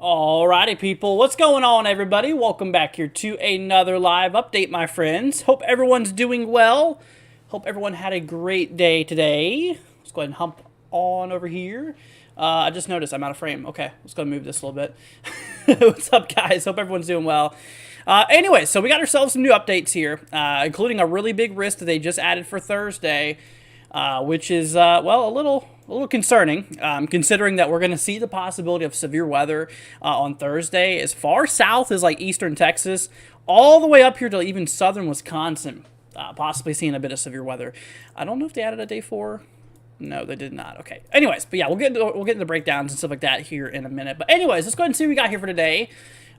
Alrighty, people. What's going on, everybody? Welcome back here to another live update, my friends. Hope everyone's doing well. Hope everyone had a great day today. Let's go ahead and hump on over here. I just noticed I'm out of frame. Okay, let's go move this a little bit. What's up, guys? Hope everyone's doing well. Anyway, so we got ourselves some new updates here, including a really big risk that they just added for Thursday, which is, well, a little concerning, considering that we're going to see the possibility of severe weather on Thursday as far south as like eastern Texas, all the way up here to even southern Wisconsin, possibly seeing a bit of severe weather. I don't know if they added a day 4. No, they did not. Okay. Anyways, but yeah, we'll get into the breakdowns and stuff like that here in a minute. But anyways, let's go ahead and see what we got here for today.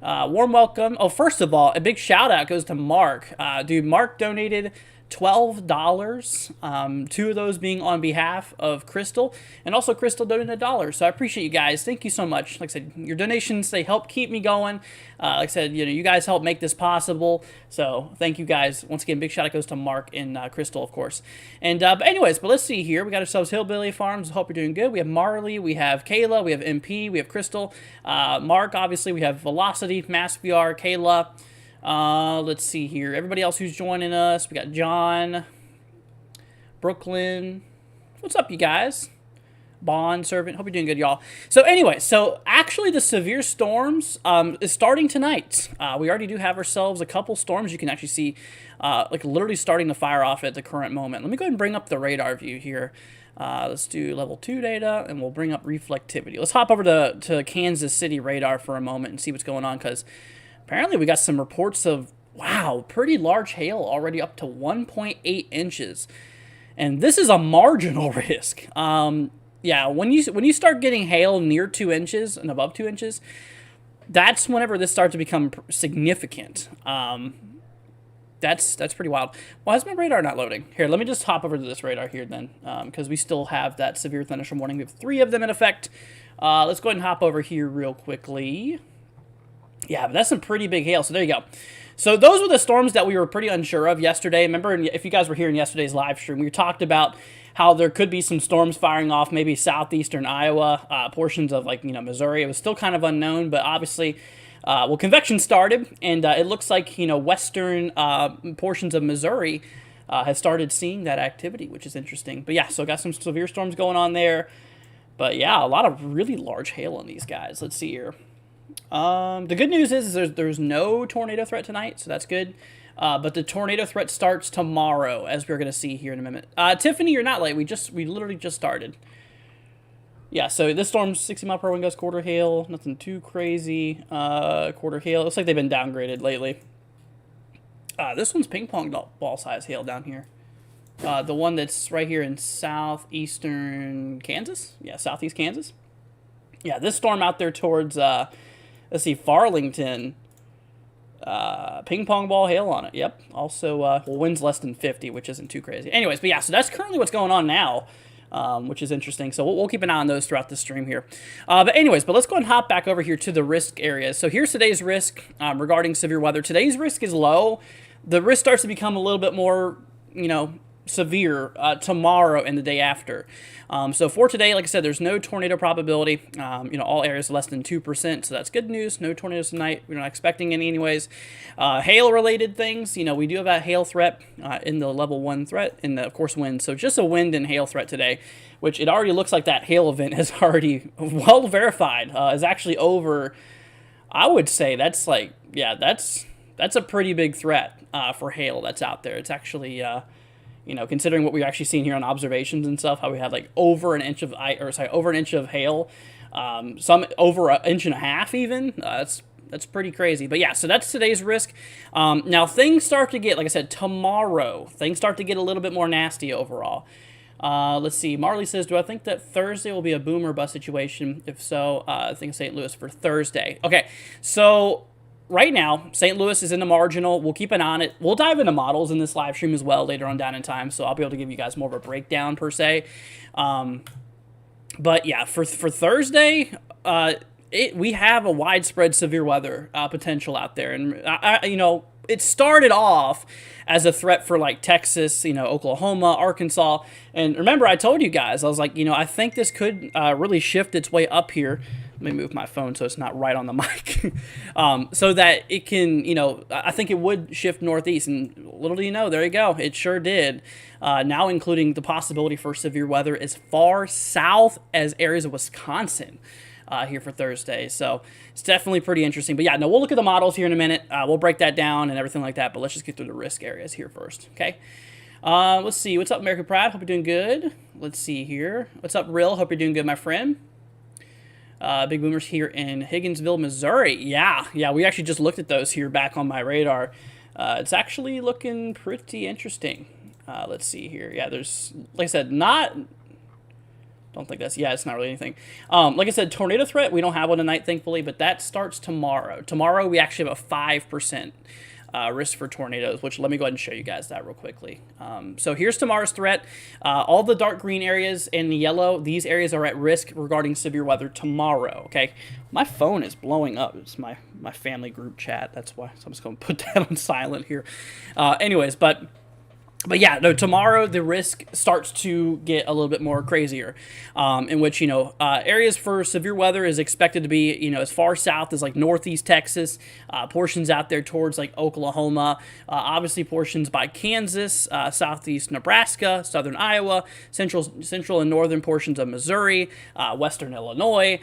Warm welcome. Oh, first of all, a big shout out goes to Mark. Dude, Mark donated $12, 2 of those being on behalf of Crystal, and also Crystal donated $1. So I appreciate you guys. Thank you so much. Like I said, your donations, they help keep me going. Like I said, you guys help make this possible. So thank you guys. Once again, big shout out goes to Mark and Crystal, of course. And but let's see here. We got ourselves Hillbilly Farms. Hope you're doing good. We have Marley, we have Kayla, we have MP, we have Crystal, Mark, obviously, we have Velocity, Mass VR, Kayla. Let's see here. Everybody else who's joining us. We got John, Brooklyn. What's up, you guys? Bond Servant. Hope you're doing good, y'all. So anyway, actually the severe storms is starting tonight. We already do have ourselves a couple storms. You can actually see like literally starting to fire off at the current moment. Let me go ahead and bring up the radar view here. Let's do level 2 data, and we'll bring up reflectivity. Let's hop over to Kansas City radar for a moment and see what's going on, because apparently we got some reports of, wow, pretty large hail already up to 1.8 inches. And this is a marginal risk. Yeah, when you start getting hail near 2 inches and above 2 inches, that's whenever this starts to become significant. That's pretty wild. Why is my radar not loading? Here, let me just hop over to this radar here then, because we still have that severe thunderstorm warning. We have 3 of them in effect. Let's go ahead and hop over here real quickly. Yeah, but that's some pretty big hail. So there you go. So those were the storms that we were pretty unsure of yesterday. Remember, if you guys were here in yesterday's live stream, we talked about how there could be some storms firing off, maybe southeastern Iowa, portions of like, Missouri. It was still kind of unknown, but obviously, well, convection started, and it looks like, western portions of Missouri has started seeing that activity, which is interesting. But yeah, so got some severe storms going on there. But yeah, a lot of really large hail on these guys. Let's see here. The good news is there's no tornado threat tonight, so that's good. But the tornado threat starts tomorrow, as we're going to see here in a minute. Tiffany, you're not late. We literally just started. Yeah, so this storm's 60 mile per hour wind gusts, quarter hail. Nothing too crazy. Quarter hail. Looks like they've been downgraded lately. This one's ping pong ball size hail down here. The one that's right here in southeastern Kansas. Yeah, southeast Kansas. Yeah, this storm out there towards, let's see, Farlington, ping pong ball hail on it. Yep. Also, well, winds less than 50, which isn't too crazy. Anyways, but yeah, so that's currently what's going on now, which is interesting. So we'll keep an eye on those throughout the stream here. But anyways, let's go and hop back over here to the risk areas. So here's today's risk regarding severe weather. Today's risk is low. The risk starts to become a little bit more, severe tomorrow and the day after. So for today, like I said, there's no tornado probability. All areas less than 2%, so that's good news. No tornadoes tonight. We're not expecting any anyways. Hail-related things, we do have a hail threat in the level 1 threat, and of course wind. So just a wind and hail threat today, which it already looks like that hail event is already well verified. Is actually over. I would say that's like, yeah, that's a pretty big threat for hail that's out there. It's actually considering what we've actually seen here on observations and stuff, how we had like over an inch of hail, some over an inch and a half even. That's pretty crazy. But yeah, so that's today's risk. Now things start to get, like I said, tomorrow, things start to get a little bit more nasty overall. Let's see. Marley says, do I think that Thursday will be a boom or bust situation? If so, I think St. Louis for Thursday. Okay, so right now, St. Louis is in the marginal. We'll keep an eye on it. We'll dive into models in this live stream as well later on down in time, so I'll be able to give you guys more of a breakdown per se. But yeah, for Thursday, we have a widespread severe weather potential out there, and it started off as a threat for like Texas, Oklahoma, Arkansas. And remember, I told you guys, I was like, I think this could really shift its way up here. Let me move my phone so it's not right on the mic, so that it can, I think it would shift northeast. And little do you know, there you go, it sure did. Now including the possibility for severe weather as far south as areas of Wisconsin here for Thursday. So it's definitely pretty interesting. But yeah, no, we'll look at the models here in a minute. We'll break that down and everything like that. But let's just get through the risk areas here first, okay? Let's see. What's up, American Pride? Hope you're doing good. Let's see here. What's up, Real? Hope you're doing good, my friend. Big boomers here in Higginsville, Missouri. Yeah, we actually just looked at those here back on my radar. It's actually looking pretty interesting. Let's see here. Yeah, there's, like I said, don't think that's, it's not really anything. Like I said, tornado threat, we don't have one tonight, thankfully, but that starts tomorrow. Tomorrow, we actually have a 5% risk for tornadoes, which let me go ahead and show you guys that real quickly. So here's tomorrow's threat. All the dark green areas and the yellow, these areas are at risk regarding severe weather tomorrow, okay? My phone is blowing up. It's my family group chat. That's why. So I'm just going to put that on silent here. Anyways, But yeah, no, tomorrow the risk starts to get a little bit more crazier, in which, areas for severe weather is expected to be, as far south as like northeast Texas, portions out there towards like Oklahoma, obviously portions by Kansas, southeast Nebraska, southern Iowa, central and northern portions of Missouri, western Illinois.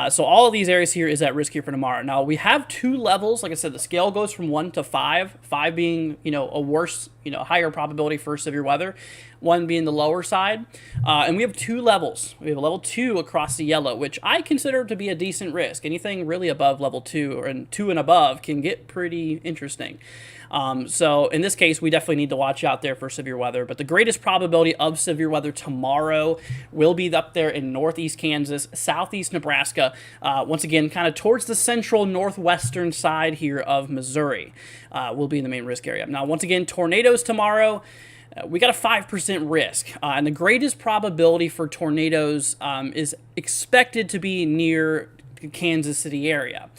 So all of these areas here is at risk here for tomorrow. Now we have two levels. Like I said, the scale goes from 1 to 5, 5 being, a worse, higher probability for severe weather, 1 being the lower side. And we have 2 levels. We have a level 2 across the yellow, which I consider to be a decent risk. Anything really above level 2 or 2 and above can get pretty interesting. So in this case, we definitely need to watch out there for severe weather. But the greatest probability of severe weather tomorrow will be up there in northeast Kansas, southeast Nebraska, once again, kind of towards the central northwestern side here of Missouri, will be in the main risk area. Now, once again, tornadoes tomorrow. We got a 5% risk, and the greatest probability for tornadoes is expected to be near the Kansas City area.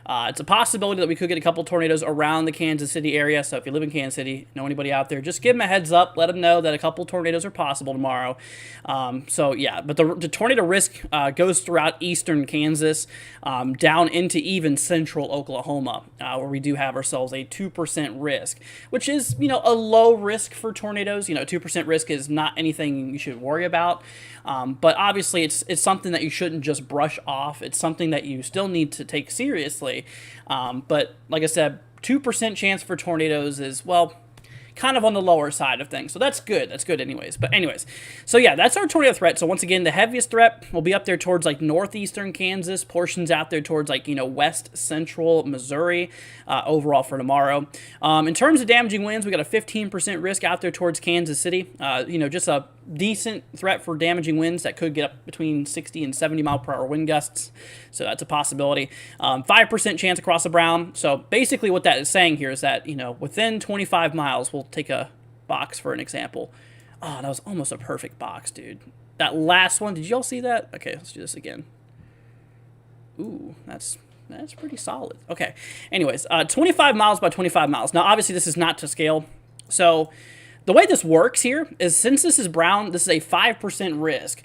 It's a possibility that we could get a couple tornadoes around the Kansas City area. So if you live in Kansas City, know anybody out there, just give them a heads up. Let them know that a couple tornadoes are possible tomorrow. So yeah, but the tornado risk goes throughout eastern Kansas, down into even central Oklahoma, where we do have ourselves a 2% risk, which is, a low risk for tornadoes. 2% risk is not anything you should worry about. But obviously it's something that you shouldn't just brush off. It's something that you still need to take seriously. But like I said, 2% chance for tornadoes is, well, kind of on the lower side of things. So that's good. That's good anyways. But anyways, so yeah, that's our tornado threat. So once again, the heaviest threat will be up there towards like northeastern Kansas, portions out there towards like, west central Missouri, overall for tomorrow. In terms of damaging winds, we got a 15% risk out there towards Kansas City. Just a decent threat for damaging winds that could get up between 60 and 70 mile per hour wind gusts. So that's a possibility. 5% chance across the Brown. So basically what that is saying here is that, within 25 miles, we'll take a box for an example. Oh, that was almost a perfect box, dude. That last one, did y'all see that? Okay, let's do this again. Ooh, that's pretty solid. Okay, anyways, 25 miles by 25 miles. Now, obviously, this is not to scale. So the way this works here is, since this is brown, this is a 5% risk.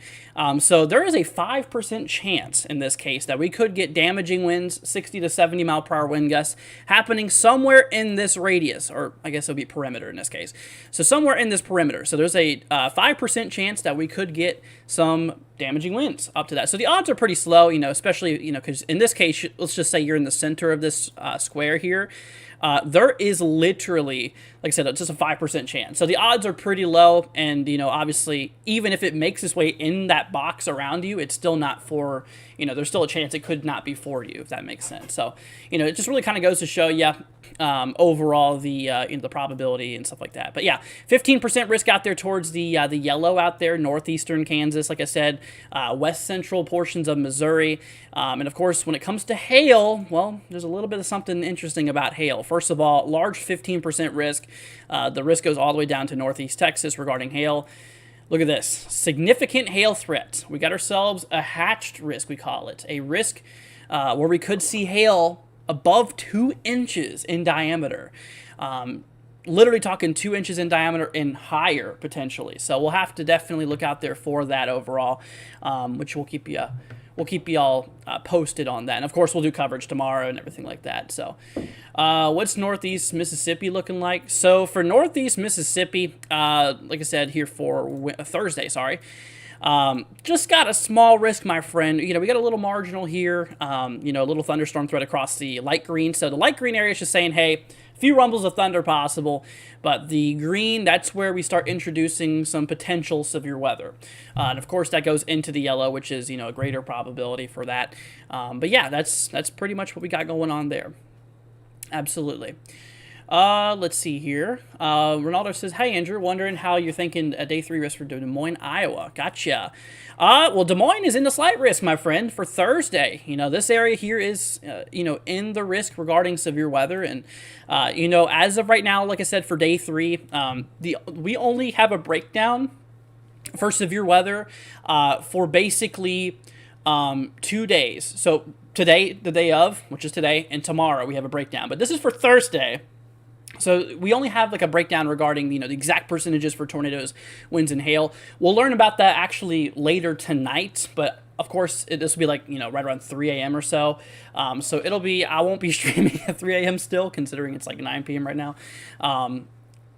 So there is a 5% chance in this case that we could get damaging winds, 60 to 70 mile per hour wind gusts, happening somewhere in this radius, or I guess it would be perimeter in this case. So somewhere in this perimeter. So there's a 5% chance that we could get some damaging winds up to that. So the odds are pretty slow, especially, because in this case, let's just say you're in the center of this square here. There is literally, like I said, it's just a 5% chance. So the odds are pretty low, and, obviously, even if it makes its way in that box around you, it's still not for, there's still a chance it could not be for you, if that makes sense. So, it just really kind of goes to show you overall the probability and stuff like that. But yeah, 15% risk out there towards the yellow out there, northeastern Kansas, like I said, west central portions of Missouri. And of course, when it comes to hail, well, there's a little bit of something interesting about hail. First of all, large 15% risk. The risk goes all the way down to northeast Texas regarding hail. Look at this. Significant hail threat. We got ourselves a hatched risk, we call it. A risk where we could see hail above 2 inches in diameter. Literally talking 2 inches in diameter and higher, potentially. So we'll have to definitely look out there for that overall, which we'll keep you we'll keep y'all posted on that. And of course, we'll do coverage tomorrow and everything like that. So, what's Northeast Mississippi looking like? So for Northeast Mississippi, like I said here for Thursday, sorry. Just got a small risk, my friend. We got a little marginal here, a little thunderstorm threat across the light green. So the light green area is just saying, hey, a few rumbles of thunder possible, but the green, that's where we start introducing some potential severe weather. And of course, that goes into the yellow, which is, a greater probability for that. But yeah, that's pretty much what we got going on there. Absolutely. Let's see here. Ronaldo says, "Hey Andrew, wondering how you're thinking a day 3 risk for Des Moines, Iowa." Gotcha. Well, Des Moines is in the slight risk, my friend, for Thursday. This area here is, in the risk regarding severe weather. And, as of right now, like I said, for day 3, we only have a breakdown for severe weather, for basically, 2 days. So today, the day of, which is today, and tomorrow we have a breakdown. But this is for Thursday. So we only have like a breakdown regarding, the exact percentages for tornadoes, winds, and hail. We'll learn about that actually later tonight, but of course this will be like, right around 3 a.m. or so. So I won't be streaming at 3 a.m. still, considering it's like 9 p.m. right now. I'm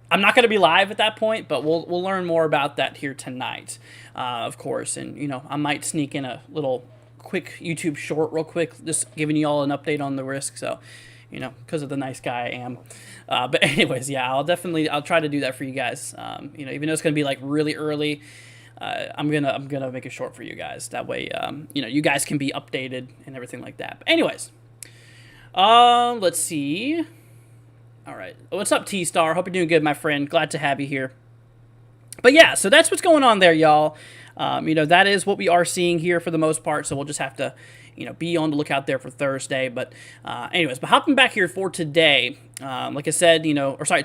not going to be live at that point, but we'll learn more about that here tonight, of course. And, I might sneak in a little quick YouTube short real quick, just giving you all an update on the risk. So, because of the nice guy I am. But anyways, yeah, I'll try to do that for you guys. Even though it's going to be like really early, I'm gonna make it short for you guys. That way, you guys can be updated and everything like that. But anyways, let's see. All right, what's up, T-Star? Hope you're doing good, my friend. Glad to have you here. But yeah, so that's what's going on there, y'all. That is what we are seeing here for the most part. So we'll just have to, be on the lookout there for Thursday. But anyways, but hopping back here for today, like I said,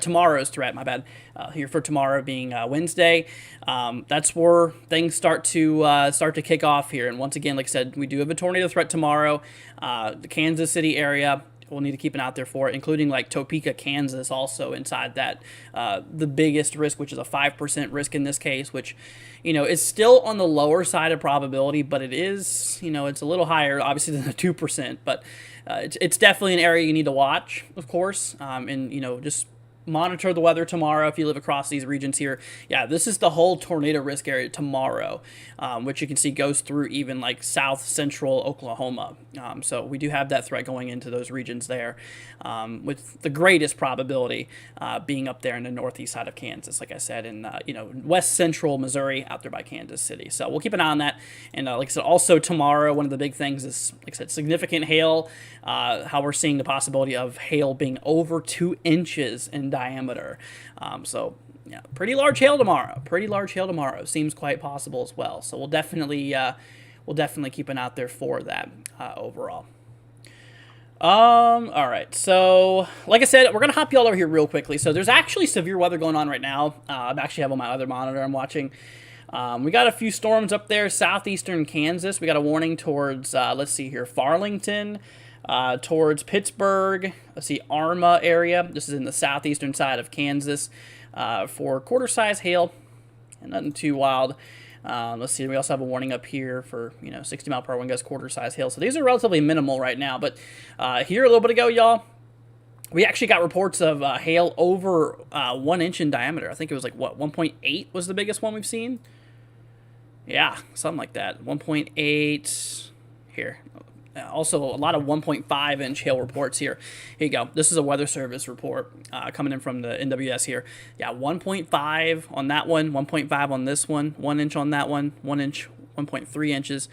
tomorrow's threat, my bad. Here for tomorrow being Wednesday. That's where things start to kick off here. And once again, like I said, we do have a tornado threat tomorrow. The Kansas City area, we'll need to keep an eye out there for it, including like Topeka, Kansas, also inside that. The biggest risk, which is a 5% risk in this case, which, is still on the lower side of probability, but it is, it's a little higher, obviously, than the 2%. But it's definitely an area you need to watch, of course, and, just monitor the weather tomorrow if you live across these regions here. Yeah, this is the whole tornado risk area tomorrow, which you can see goes through even like south central Oklahoma. So we do have that threat going into those regions there, with the greatest probability being up there in the northeast side of Kansas, like I said, in west central Missouri out there by Kansas City. So we'll keep an eye on that. And like I said, also tomorrow, one of the big things is, like I said, significant hail. How we're seeing the possibility of hail being over 2 inches in diameter. So yeah, pretty large hail tomorrow. Seems quite possible as well. So we'll definitely keep an eye out there for that overall. All right. So like I said, we're gonna hop y'all over here real quickly. So there's actually severe weather going on right now. I actually have on my other monitor I'm watching. We got a few storms up there, southeastern Kansas. We got a warning towards let's see here, Farlington. Towards Pittsburgh, let's see, Arma area. This is in the southeastern side of Kansas for quarter-size hail, and nothing too wild. Let's see, we also have a warning up here for 60-mile-per-hour wind gusts, quarter-size hail. So these are relatively minimal right now. But here a little bit ago, y'all, we actually got reports of hail over 1 inch in diameter. I think it was like 1.8 was the biggest one we've seen. Yeah, something like that. 1.8 here. Also, a lot of 1.5-inch hail reports here. Here you go. This is a Weather Service report coming in from the NWS here. Yeah, 1.5 on that one, 1.5 on this one, 1 inch on that one, 1 inch, 1.3 inches.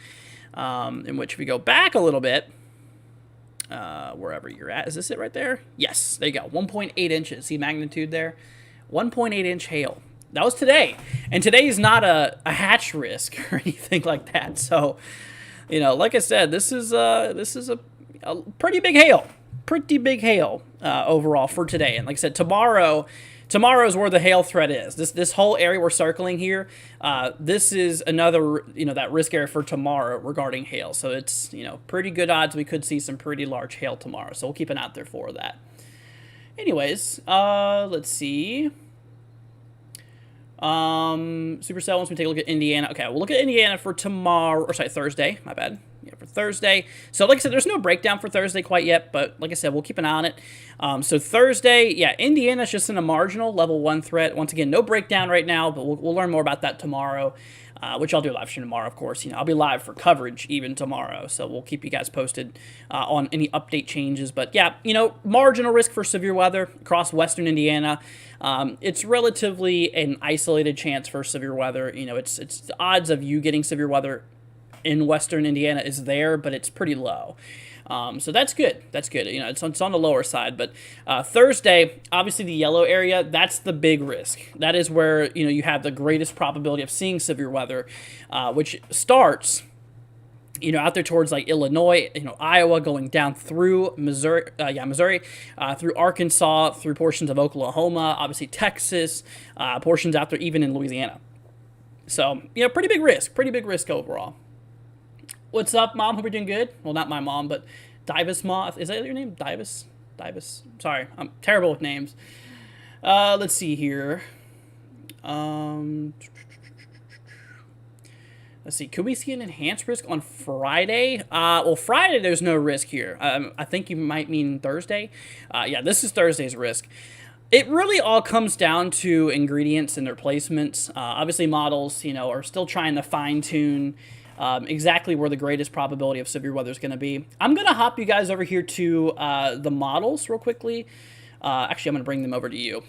In which, if we go back a little bit, wherever you're at, is this it right there? Yes, there you go. 1.8 inches. See magnitude there? 1.8-inch hail. That was today. And today is not a hatch risk or anything like that. So, like I said, this is a pretty big hail, overall for today. And like I said, tomorrow is where the hail threat is. This whole area we're circling here, this is another, that risk area for tomorrow regarding hail. So it's, pretty good odds we could see some pretty large hail tomorrow. So we'll keep an eye out there for that. Anyways, let's see. Supercell wants me to take a look at Indiana. Okay, we'll look at Indiana for tomorrow, or sorry, Thursday. My bad. Yeah, for Thursday. So like I said, there's no breakdown for Thursday quite yet, but like I said, we'll keep an eye on it. So Thursday, yeah, Indiana's just in a marginal level 1 threat. Once again, no breakdown right now, but we'll learn more about that tomorrow. Which I'll do a live stream tomorrow, of course. I'll be live for coverage even tomorrow, so we'll keep you guys posted on any update changes. But yeah, marginal risk for severe weather across western Indiana. It's relatively an isolated chance for severe weather. It's the odds of you getting severe weather in western Indiana is there, but it's pretty low. So that's good. That's good. It's on the lower side. But Thursday, obviously the yellow area, that's the big risk. That is where you have the greatest probability of seeing severe weather, which starts out there towards like Illinois, Iowa, going down through Missouri, through Arkansas, through portions of Oklahoma, obviously Texas, portions out there even in Louisiana. So pretty big risk overall. What's up, Mom? Hope you're doing good. Well, not my mom, but Divis Moth. Is that your name? Divis? Sorry, I'm terrible with names. Let's see here. Let's see. Could we see an enhanced risk on Friday? Well, Friday there's no risk here. I think you might mean Thursday. Yeah, this is Thursday's risk. It really all comes down to ingredients and their placements. Obviously, models, are still trying to fine-tune exactly where the greatest probability of severe weather is going to be. I'm going to hop you guys over here to the models real quickly. Actually, I'm going to bring them over to you.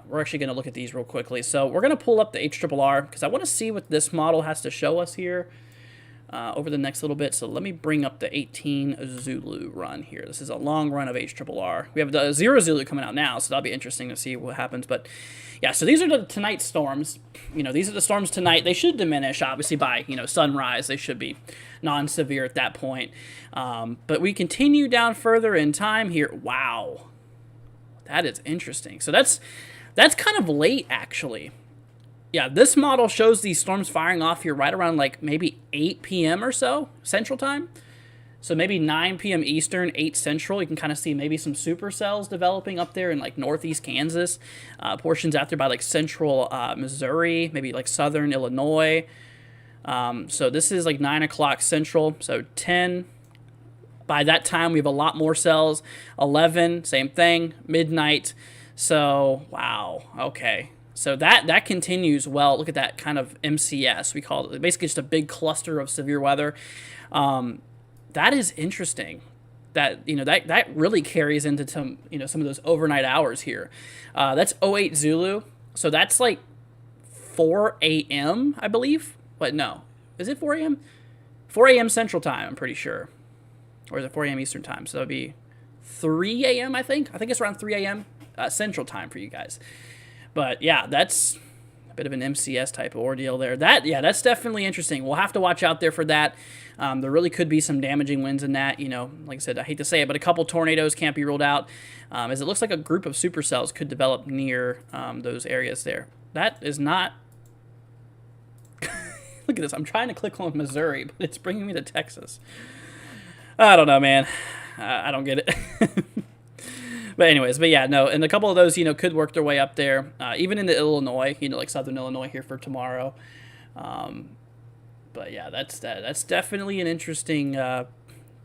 We're actually going to look at these real quickly. So we're going to pull up the HRRR because I want to see what this model has to show us here over the next little bit. So let me bring up the 18 Zulu run here. This is a long run of HRRR. We have the 0 Zulu coming out now, so that'll be interesting to see what happens. But yeah, so these are the tonight's storms. These are the storms tonight. They should diminish, obviously, by, sunrise. They should be non-severe at that point. But we continue down further in time here. Wow. That is interesting. So that's kind of late, actually. Yeah, this model shows these storms firing off here right around, like, maybe 8 p.m. or so, Central Time. So maybe 9 p.m. Eastern, 8 Central. You can kind of see maybe some supercells developing up there in like northeast Kansas, portions out there by like central Missouri, maybe like southern Illinois. So this is like 9 o'clock Central, so 10. By that time, we have a lot more cells. 11, same thing, midnight. So, wow, okay. So that continues well. Look at that kind of MCS, we call it. Basically just a big cluster of severe weather. That is interesting. That that really carries into some some of those overnight hours here. That's 08 Zulu, so that's like 4 a.m. I believe. But no, is it 4 a.m.? 4 a.m. Central Time, I'm pretty sure, or is it 4 a.m. Eastern Time? So that'd be 3 a.m. I think it's around 3 a.m. Central Time for you guys. But yeah, that's a bit of an MCS type of ordeal there. That's definitely interesting. We'll have to watch out there for that. There really could be some damaging winds in that. Like I said, I hate to say it, but a couple tornadoes can't be ruled out, as it looks like a group of supercells could develop near those areas there. That is not... Look at this. I'm trying to click on Missouri, but it's bringing me to Texas. I don't know, man. I don't get it. But anyways, no, and a couple of those, could work their way up there, even into Illinois, like southern Illinois here for tomorrow. But yeah, that's definitely an interesting,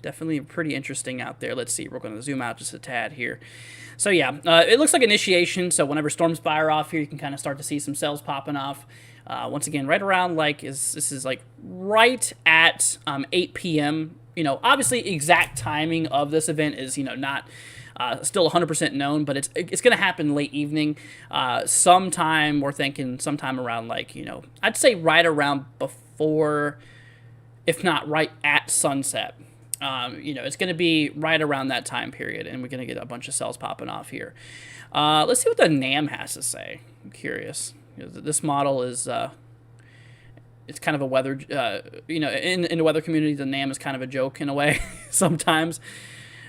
definitely pretty interesting out there. Let's see, we're going to zoom out just a tad here. So yeah, it looks like initiation. So whenever storms fire off here, you can kind of start to see some cells popping off. Once again, right around this is like right at 8 p.m. Obviously exact timing of this event is not still 100% known, but it's going to happen late evening. Sometime we're thinking sometime around I'd say right around before, if not right at sunset. It's going to be right around that time period, and we're going to get a bunch of cells popping off here. Let's see what the NAM has to say. I'm curious. This model is it's kind of a weather, in the weather community, the NAM is kind of a joke in a way sometimes.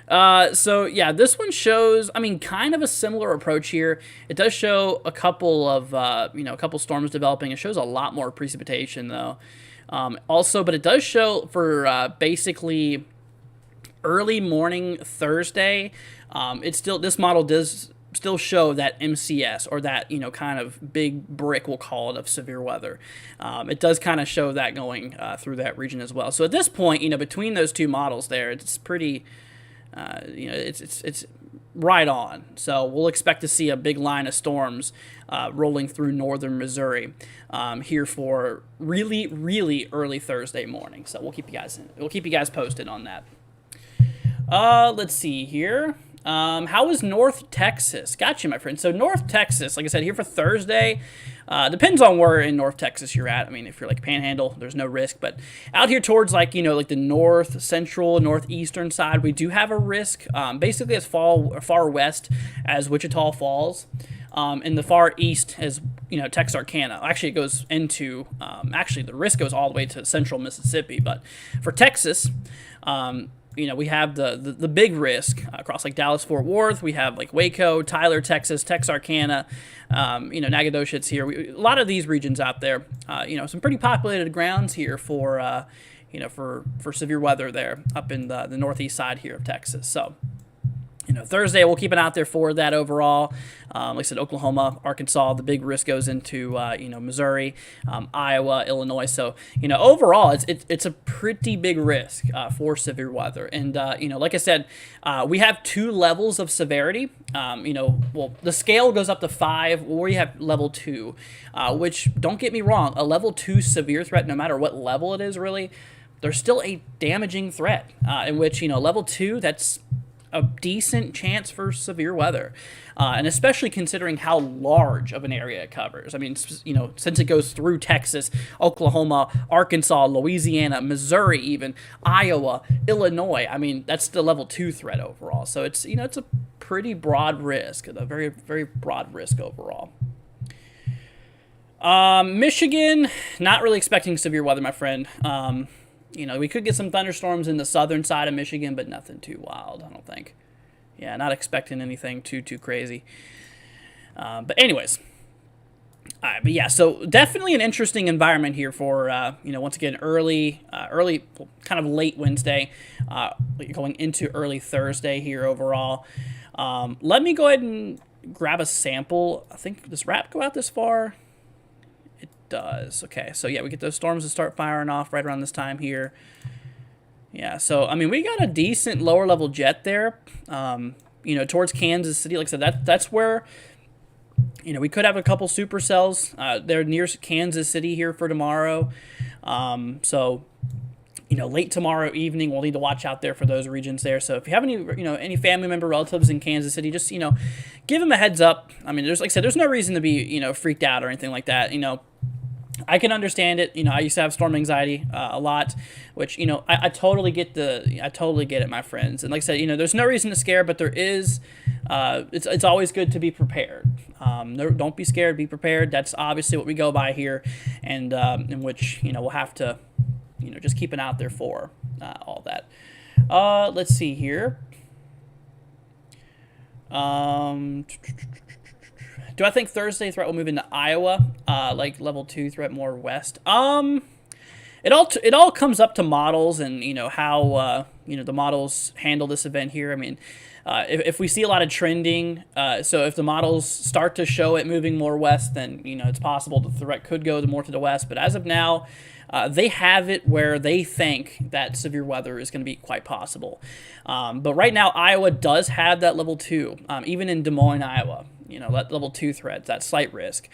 So yeah, this one shows, kind of a similar approach here. It does show a couple of, a couple storms developing. It shows a lot more precipitation though. Also, but it does show for, basically early morning Thursday. This model does still show that MCS, or that, kind of big brick, we'll call it, of severe weather. It does kind of show that going through that region as well. So at this point, between those two models there, it's pretty, it's right on. So we'll expect to see a big line of storms rolling through northern Missouri here for really, really early Thursday morning. So we'll keep you guys posted on that. Let's see here. How is North Texas? Got you, my friend. So North Texas, like I said, here for Thursday, depends on where in North Texas you're at. I mean, if you're like Panhandle, there's no risk, but out here towards like the north central, northeastern side, we do have a risk. Basically as far west as Wichita Falls, in the far east as Texarkana. Actually, it goes into the risk goes all the way to central Mississippi, but for Texas, we have the big risk across like Dallas, Fort Worth. We have like Waco, Tyler, Texas, Texarkana, Nacogdoches here. A lot of these regions out there, some pretty populated grounds here for severe weather there up in the northeast side here of Texas. So, Thursday, we'll keep an eye out there for that overall. Like I said, Oklahoma, Arkansas, the big risk goes into, Missouri, Iowa, Illinois. So, overall, it's a pretty big risk for severe weather. And, like I said, we have two levels of severity. The scale goes up to 5, or you have level 2, which, don't get me wrong, a level 2 severe threat, no matter what level it is, really, there's still a damaging threat, in which, level 2, that's a decent chance for severe weather, and especially considering how large of an area it covers. I mean, since it goes through Texas, Oklahoma, Arkansas, Louisiana, Missouri, even Iowa, Illinois. I mean, that's the level 2 threat overall. So it's it's a pretty broad risk, a very, very broad risk overall. Michigan, not really expecting severe weather, my friend. We could get some thunderstorms in the southern side of Michigan, but nothing too wild, I don't think. Yeah, not expecting anything too crazy. But anyways. All right, but yeah, so definitely an interesting environment here for, once again, early, kind of late Wednesday, going into early Thursday here overall. Let me go ahead and grab a sample. I think, does RAP go out this far? Does. Okay, so yeah, we get those storms to start firing off right around this time here. Yeah, so I mean, we got a decent lower level jet there, towards Kansas City. Like I said, that's where, we could have a couple supercells. They're near Kansas City here for tomorrow. So, late tomorrow evening, we'll need to watch out there for those regions there. So if you have any family member, relatives in Kansas City, just, give them a heads up. I mean, like I said, there's no reason to be, freaked out or anything like that. I can understand it. I used to have storm anxiety a lot, which, I totally get it, my friends. And like I said, there's no reason to scare, but there is, it's always good to be prepared. Don't be scared, be prepared. That's obviously what we go by here, and in which, we'll have to, just keep an eye out there for all that. Let's see here. Do I think Thursday threat will move into Iowa, like level 2 threat more west? It all comes up to models and how the models handle this event here. I mean, if we see a lot of trending, so if the models start to show it moving more west, then it's possible the threat could go more to the west. But as of now, they have it where they think that severe weather is going to be quite possible. But right now, Iowa does have that level 2, even in Des Moines, Iowa. That level 2 threat, that slight risk.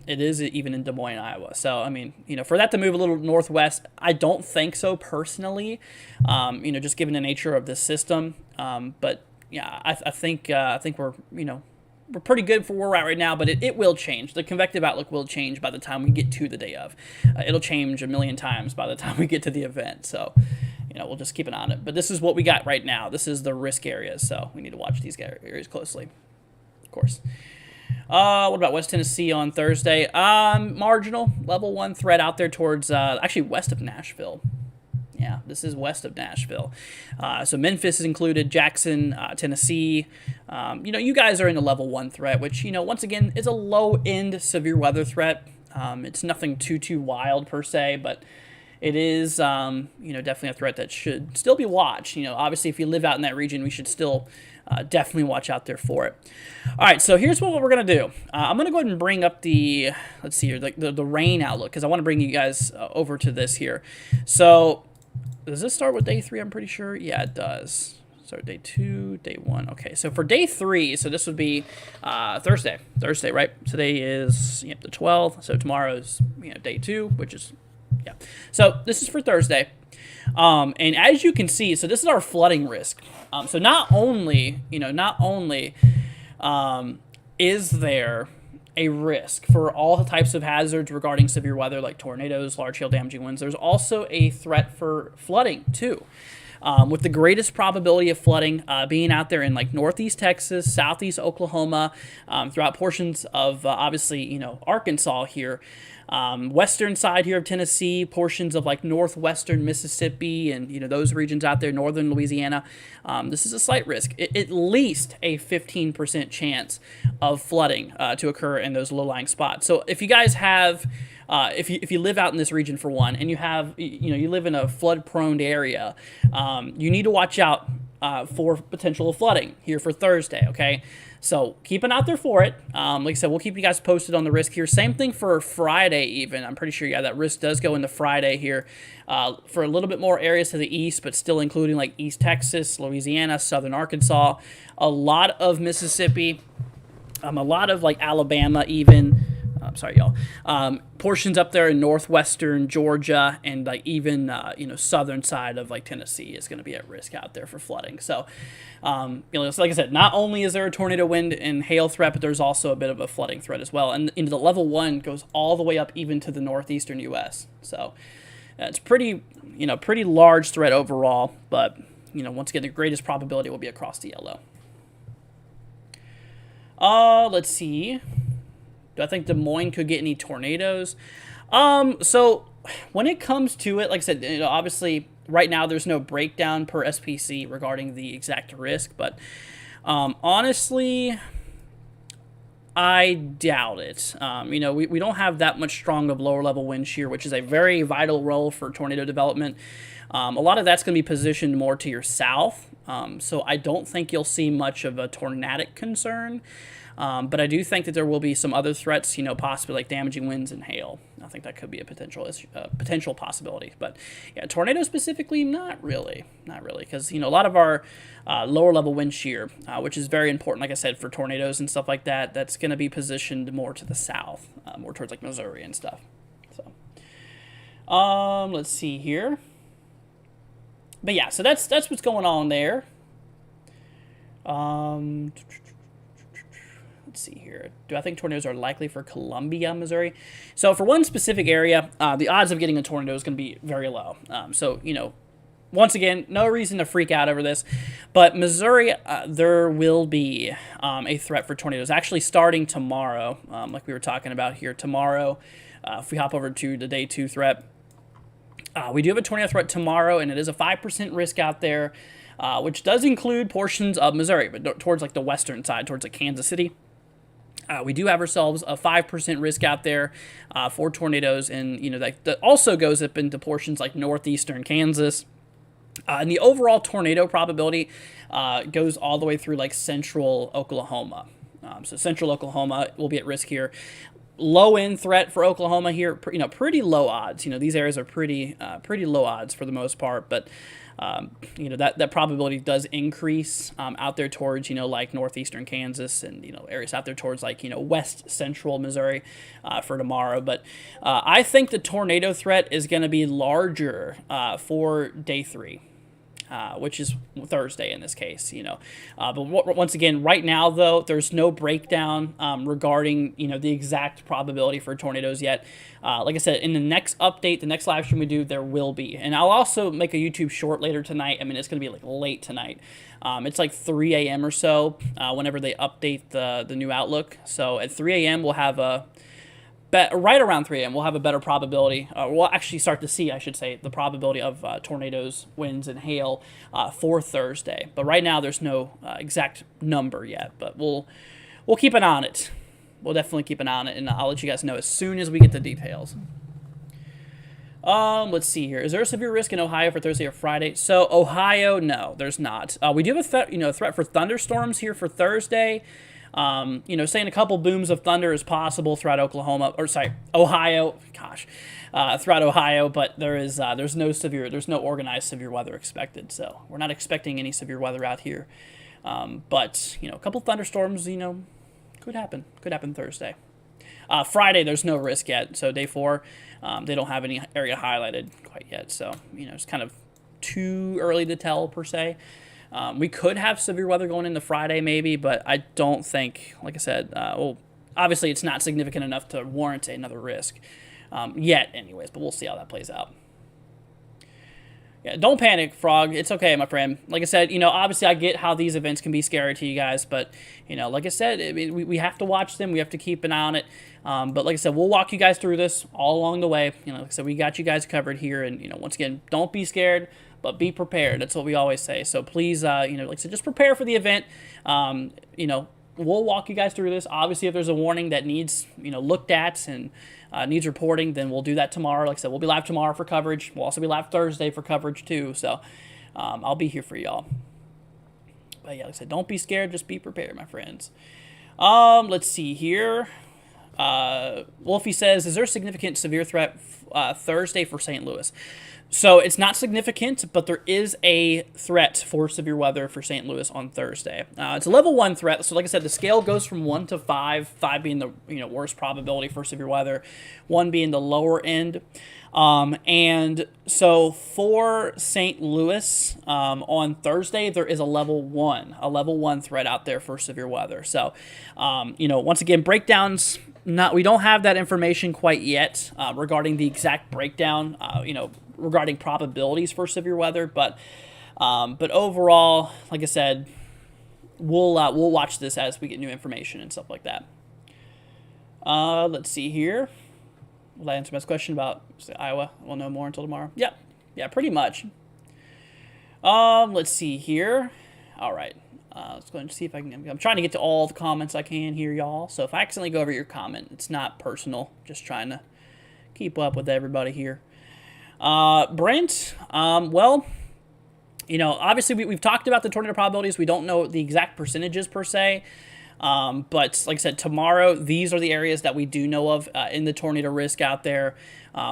It is even in Des Moines, Iowa. So, I mean, for that to move a little northwest, I don't think so personally, just given the nature of this system. But, yeah, I think we're, we're pretty good for where we're at right now, but it will change. The convective outlook will change by the time we get to the day of. It'll change a million times by the time we get to the event. So, we'll just keep an eye on it. But this is what we got right now. This is the risk areas, so we need to watch these areas closely. Of course. What about West Tennessee on Thursday? Marginal level 1 threat out there towards actually west of Nashville. Yeah, this is west of Nashville. So Memphis is included, Jackson, Tennessee. You guys are in the level 1 threat, which once again is a low end severe weather threat. It's nothing too wild per se, but it is, definitely a threat that should still be watched. Obviously, if you live out in that region, we should still definitely watch out there for it. All right, so here's what we're going to do. I'm going to go ahead and bring up let's see here, the rain outlook, because I want to bring you guys over to this here. So does this start with day 3? I'm pretty sure. Yeah, it does. So day 2, day 1. Okay, so for day 3, so this would be Thursday, right? Today is the 12th, so tomorrow's day 2, which is, yeah. So this is for Thursday. And as you can see, so this is our flooding risk. So not only is there a risk for all types of hazards regarding severe weather like tornadoes, large-scale damaging winds, there's also a threat for flooding too. With the greatest probability of flooding being out there in like northeast Texas, southeast Oklahoma, throughout portions of obviously Arkansas here, western side here of Tennessee, portions of like northwestern Mississippi, and those regions out there, northern Louisiana. This is a slight risk, at least a 15% chance of flooding to occur in those low-lying spots. So if you guys have if you live out in this region for one, and you live in a flood-prone area, you need to watch out for potential flooding here for Thursday. Okay, so keep an eye out there for it. Like I said, we'll keep you guys posted on the risk here. Same thing for Friday even. I'm pretty sure that risk does go into Friday here for a little bit more areas to the east, but still including like East Texas, Louisiana, southern Arkansas, a lot of Mississippi, a lot of like Alabama even. Sorry, y'all. Portions up there in northwestern Georgia and like even southern side of like Tennessee is going to be at risk out there for flooding. So, so like I said, not only is there a tornado wind and hail threat, but there's also a bit of a flooding threat as well. And the level 1 goes all the way up even to the northeastern U.S. So it's pretty large threat overall. But once again, the greatest probability will be across the yellow. Let's see. Do I think Des Moines could get any tornadoes? So when it comes to it, like I said, obviously right now there's no breakdown per SPC regarding the exact risk, but honestly, I doubt it. We don't have that much strong of lower level wind shear, which is a very vital role for tornado development. A lot of that's going to be positioned more to your south, so I don't think you'll see much of a tornadic concern. But I do think that there will be some other threats, possibly like damaging winds and hail. I think that could be a potential possibility. But yeah, tornado specifically, not really, because a lot of our lower level wind shear, which is very important, like I said, for tornadoes and stuff like that, that's going to be positioned more to the south, more towards like Missouri and stuff. So, let's see here. But yeah, so that's what's going on there. Let's see here. Do I think tornadoes are likely for Columbia, Missouri? So for one specific area, the odds of getting a tornado is going to be very low. So, once again, no reason to freak out over this. But Missouri, there will be a threat for tornadoes. Actually, starting tomorrow, like we were talking about here. Tomorrow, if we hop over to the day 2 threat, we do have a tornado threat tomorrow, and it is a 5% risk out there, which does include portions of Missouri, but towards like the western side, towards like Kansas City. We do have ourselves a 5% risk out there for tornadoes, and that also goes up into portions like northeastern Kansas. And the overall tornado probability goes all the way through like central Oklahoma. So central Oklahoma will be at risk here. Low end threat for Oklahoma here, pretty low odds. These areas are pretty low odds for the most part, but that probability does increase out there towards like northeastern Kansas and areas out there towards like west central Missouri for tomorrow. But I think the tornado threat is going to be larger for day 3. Which is Thursday in this case, But once again, right now, though, there's no breakdown regarding, the exact probability for tornadoes yet. Like I said, in the next update, the next live stream we do, there will be. And I'll also make a YouTube short later tonight. I mean, it's going to be like late tonight. It's like 3 a.m. or so whenever they update the new Outlook. So at 3 a.m., we'll have right around 3 a.m., we'll have a better probability. We'll actually start to see, I should say, the probability of tornadoes, winds, and hail for Thursday. But right now, there's no exact number yet. But we'll keep an eye on it. We'll definitely keep an eye on it, and I'll let you guys know as soon as we get the details. Let's see here. Is there a severe risk in Ohio for Thursday or Friday? So Ohio, no, there's not. We do have a threat for thunderstorms here for Thursday. Saying a couple booms of thunder is possible throughout Ohio. Gosh, throughout Ohio, but there's no organized severe weather expected. So we're not expecting any severe weather out here. But a couple thunderstorms, could happen. Could happen Thursday. Friday, there's no risk yet. So day 4, they don't have any area highlighted quite yet. So, it's kind of too early to tell per se. We could have severe weather going into Friday maybe, but I don't think, like I said, obviously it's not significant enough to warrant another risk yet anyways, but we'll see how that plays out. Yeah, don't panic, Frog. It's okay, my friend. Like I said, obviously I get how these events can be scary to you guys, but, like I said, we have to watch them. We have to keep an eye on it. But like I said, we'll walk you guys through this all along the way. Like I said, we got you guys covered here. And, once again, don't be scared, but be prepared. That's what we always say. So please, like I said, just prepare for the event. We'll walk you guys through this. Obviously, if there's a warning that needs, looked at and needs reporting, then we'll do that tomorrow. Like I said, we'll be live tomorrow for coverage. We'll also be live Thursday for coverage too. So I'll be here for y'all. But yeah, like I said, don't be scared. Just be prepared, my friends. Let's see here. Wolfie says, is there a significant severe threat Thursday for St. Louis? So it's not significant, but there is a threat for severe weather for St. Louis on Thursday. It's a level 1 threat. So like I said, the scale goes from 1 to 5, 5 being the worst probability for severe weather, 1 being the lower end. And so for St. Louis on Thursday, there is a level 1 threat out there for severe weather. So, once again, breakdowns, we don't have that information quite yet regarding the exact breakdown, regarding probabilities for severe weather, but overall, like I said, we'll watch this as we get new information and stuff like that. Let's see here. Will I answer my question about Iowa? We'll know more until tomorrow. Yeah, pretty much. Let's see here. All right. Let's go and see if I can. I'm trying to get to all the comments I can here, y'all. So if I accidentally go over your comment, it's not personal. Just trying to keep up with everybody here. Brent, obviously we've talked about the tornado probabilities. We don't know the exact percentages per se. But like I said, tomorrow, these are the areas that we do know of in the tornado risk out there,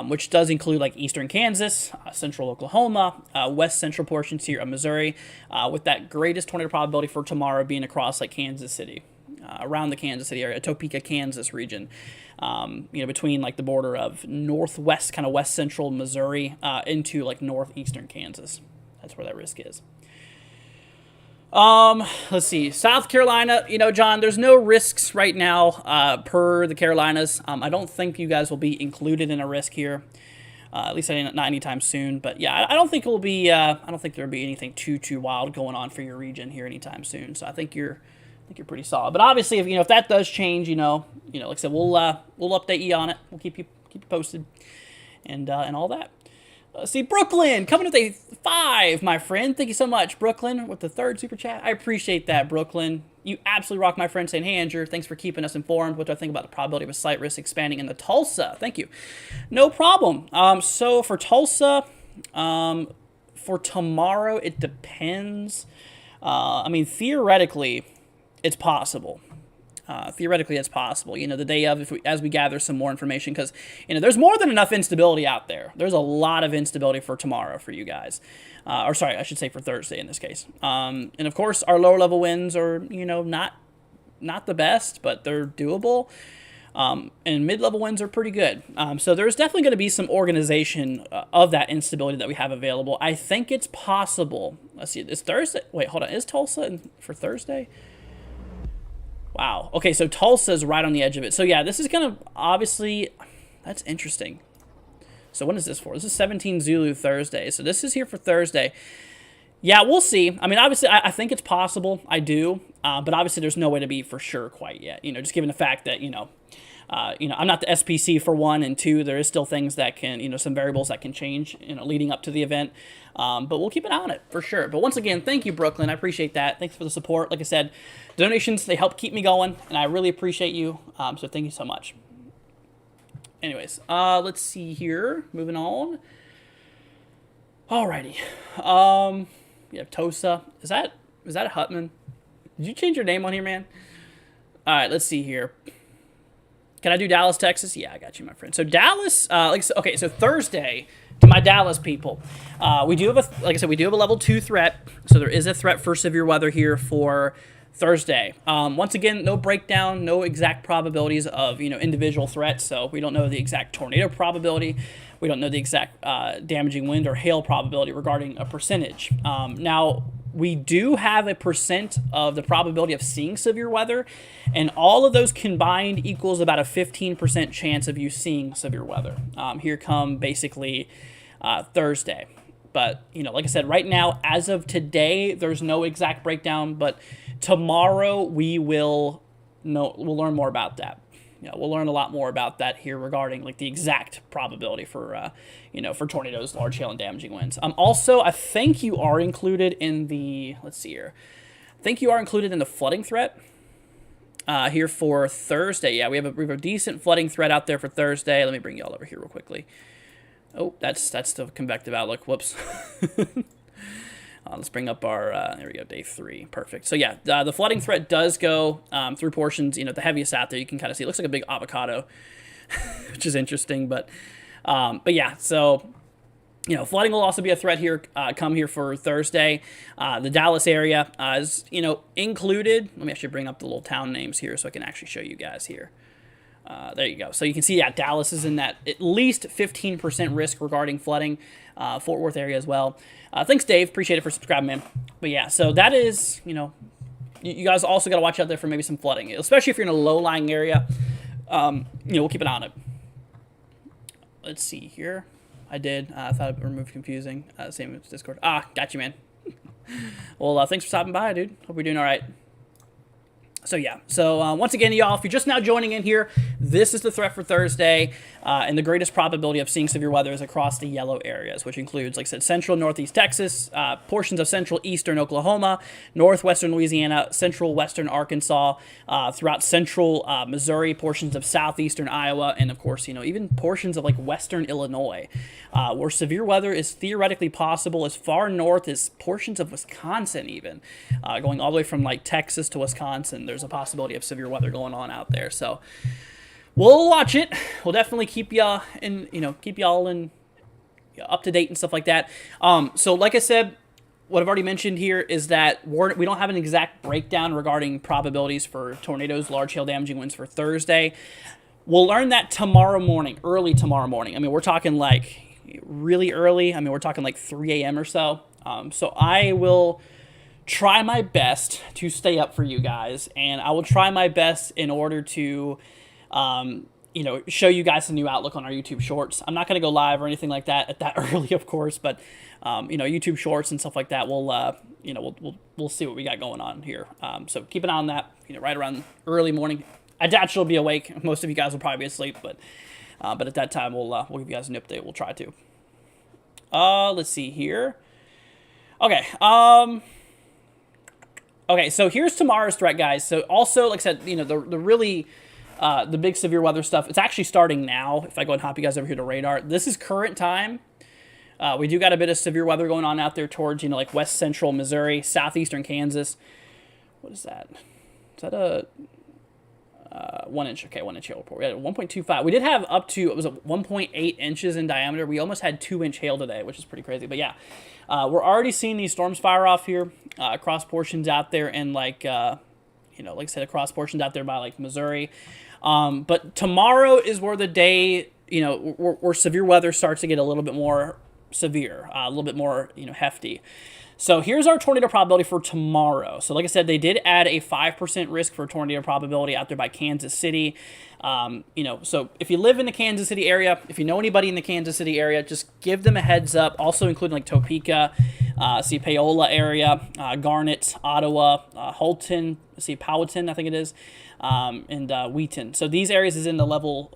which does include like eastern Kansas, central Oklahoma, west central portions here of Missouri, with that greatest tornado probability for tomorrow being across like Kansas City, around the Kansas City area, Topeka, Kansas region, between like the border of northwest, kind of west central Missouri into like northeastern Kansas. That's where that risk is. Let's see. South Carolina, John, there's no risks right now, per the Carolinas. I don't think you guys will be included in a risk here. At least not anytime soon. But yeah, I don't think it'll be, I don't think there'll be anything too wild going on for your region here anytime soon. So I think you're pretty solid. But obviously, if that does change, like I said, we'll update you on it. We'll keep you posted and all that. See, Brooklyn, coming with a 5, my friend. Thank you so much, Brooklyn, with the 3rd super chat. I appreciate that, Brooklyn. You absolutely rock, my friend. Saying, hey, Andrew, thanks for keeping us informed. What do I think about the probability of a slight risk expanding in the Tulsa? Thank you. No problem. So for Tulsa, for tomorrow, it depends. Theoretically, it's possible. Theoretically, it's possible, the day of, as we gather some more information, because, there's more than enough instability out there. There's a lot of instability for tomorrow for you guys. I should say for Thursday in this case. And of course, our lower level winds are, not the best, but they're doable. And mid-level winds are pretty good. So there's definitely going to be some organization of that instability that we have available. I think it's possible. Let's see, it's Thursday. Wait, hold on. Is Tulsa for Thursday? Wow. Okay, so Tulsa is right on the edge of it. So yeah, this is kind of obviously, that's interesting. So when is this for? This is 17 Zulu Thursday. So this is here for Thursday. Yeah, we'll see. Obviously, I think it's possible. I do. But obviously, there's no way to be for sure quite yet. Just given the fact that, I'm not the SPC for 1, and 2, there is still things that can, some variables that can change, leading up to the event. But we'll keep an eye on it for sure. But once again, thank you, Brooklyn. I appreciate that. Thanks for the support. Like I said, donations, they help keep me going, and I really appreciate you. So thank you so much. anyways, let's see here. Moving on. Alrighty. You have Tulsa. Is that Hutman? Did you change your name on here, man? All right, let's see here. Can I do Dallas, Texas? Yeah, I got you, my friend. So Dallas, okay, so Thursday, to my Dallas people, we do have like I said, we do have a level 2 threat. So there is a threat for severe weather here for Thursday. Once again, no breakdown, no exact probabilities of individual threats. So we don't know the exact tornado probability. We don't know the exact damaging wind or hail probability regarding a percentage. Now, we do have a percent of the probability of seeing severe weather, and all of those combined equals about a 15% chance of you seeing severe weather. Here come basically Thursday. But, like I said, right now, as of today, there's no exact breakdown, but tomorrow we'll learn more about that. We'll learn a lot more about that here regarding like the exact probability for for tornadoes, large hail, and damaging winds. Also, I think you are included in the, let's see here. I think you are included in the flooding threat here for Thursday. Yeah, we have a decent flooding threat out there for Thursday. Let me bring you all over here real quickly. Oh, that's the convective outlook. Whoops. Let's bring up our, there we go, day 3. Perfect. So yeah, the flooding threat does go through portions, the heaviest out there. You can kind of see, it looks like a big avocado, which is interesting. But yeah, so, flooding will also be a threat here, come here for Thursday. The Dallas area is, included. Let me actually bring up the little town names here so I can actually show you guys here. There you go. So you can see, yeah, Dallas is in that at least 15% risk regarding flooding. Fort Worth area as well. Thanks, Dave. Appreciate it for subscribing, man. But yeah, so that is, you guys also got to watch out there for maybe some flooding, especially if you're in a low-lying area. We'll keep an eye on it. Let's see here. I did. I thought I removed confusing. Same with Discord. Got you, man. Well, thanks for stopping by, dude. Hope you're doing all right. So yeah, so once again, y'all, if you're just now joining in here, this is the threat for Thursday, and the greatest probability of seeing severe weather is across the yellow areas, which includes, like I said, central northeast Texas, portions of central eastern Oklahoma, northwestern Louisiana, central western Arkansas, throughout central Missouri, portions of southeastern Iowa, and of course, even portions of like western Illinois, where severe weather is theoretically possible as far north as portions of Wisconsin, even going all the way from like Texas to Wisconsin. There's a possibility of severe weather going on out there. So we'll watch it. We'll definitely keep y'all in, up to date and stuff like that. So like I said, what I've already mentioned here is that we don't have an exact breakdown regarding probabilities for tornadoes, large hail, damaging winds for Thursday. We'll learn that tomorrow morning, early tomorrow morning. I mean, we're talking like really early. I mean, we're talking like 3 a.m. or so. So I will try my best to stay up for you guys, and I will try my best in order to, show you guys a new outlook on our YouTube Shorts. I'm not going to go live or anything like that at that early, of course, but YouTube Shorts and stuff like that. We'll see what we got going on here. So keep an eye on that. Right around early morning. I doubt you'll be awake. Most of you guys will probably be asleep, but at that time we'll give you guys an update. We'll try to. Let's see here. Okay. Okay, so here's tomorrow's threat, guys. So also, like I said, the big severe weather stuff, it's actually starting now. If I go and hop you guys over here to radar, this is current time. We do got a bit of severe weather going on out there towards, like west central Missouri, southeastern Kansas. What is that? Is that a 1 inch? Okay, 1 inch hail report. We had 1.25. We did have up to, it was 1.8 inches in diameter. We almost had 2 inch hail today, which is pretty crazy. But yeah, we're already seeing these storms fire off here across portions out there, and like I said, across portions out there by like Missouri. But tomorrow is where the day, where severe weather starts to get a little bit more severe, a little bit more, hefty. So here's our tornado probability for tomorrow. So like I said, they did add a 5% risk for tornado probability out there by Kansas City. So if you live in the Kansas City area, if you know anybody in the Kansas City area, just give them a heads up. Also including like Topeka, Paola area, Garnet, Ottawa, Holton, Powhatan, I think it is, and Wheaton. So these areas is in the level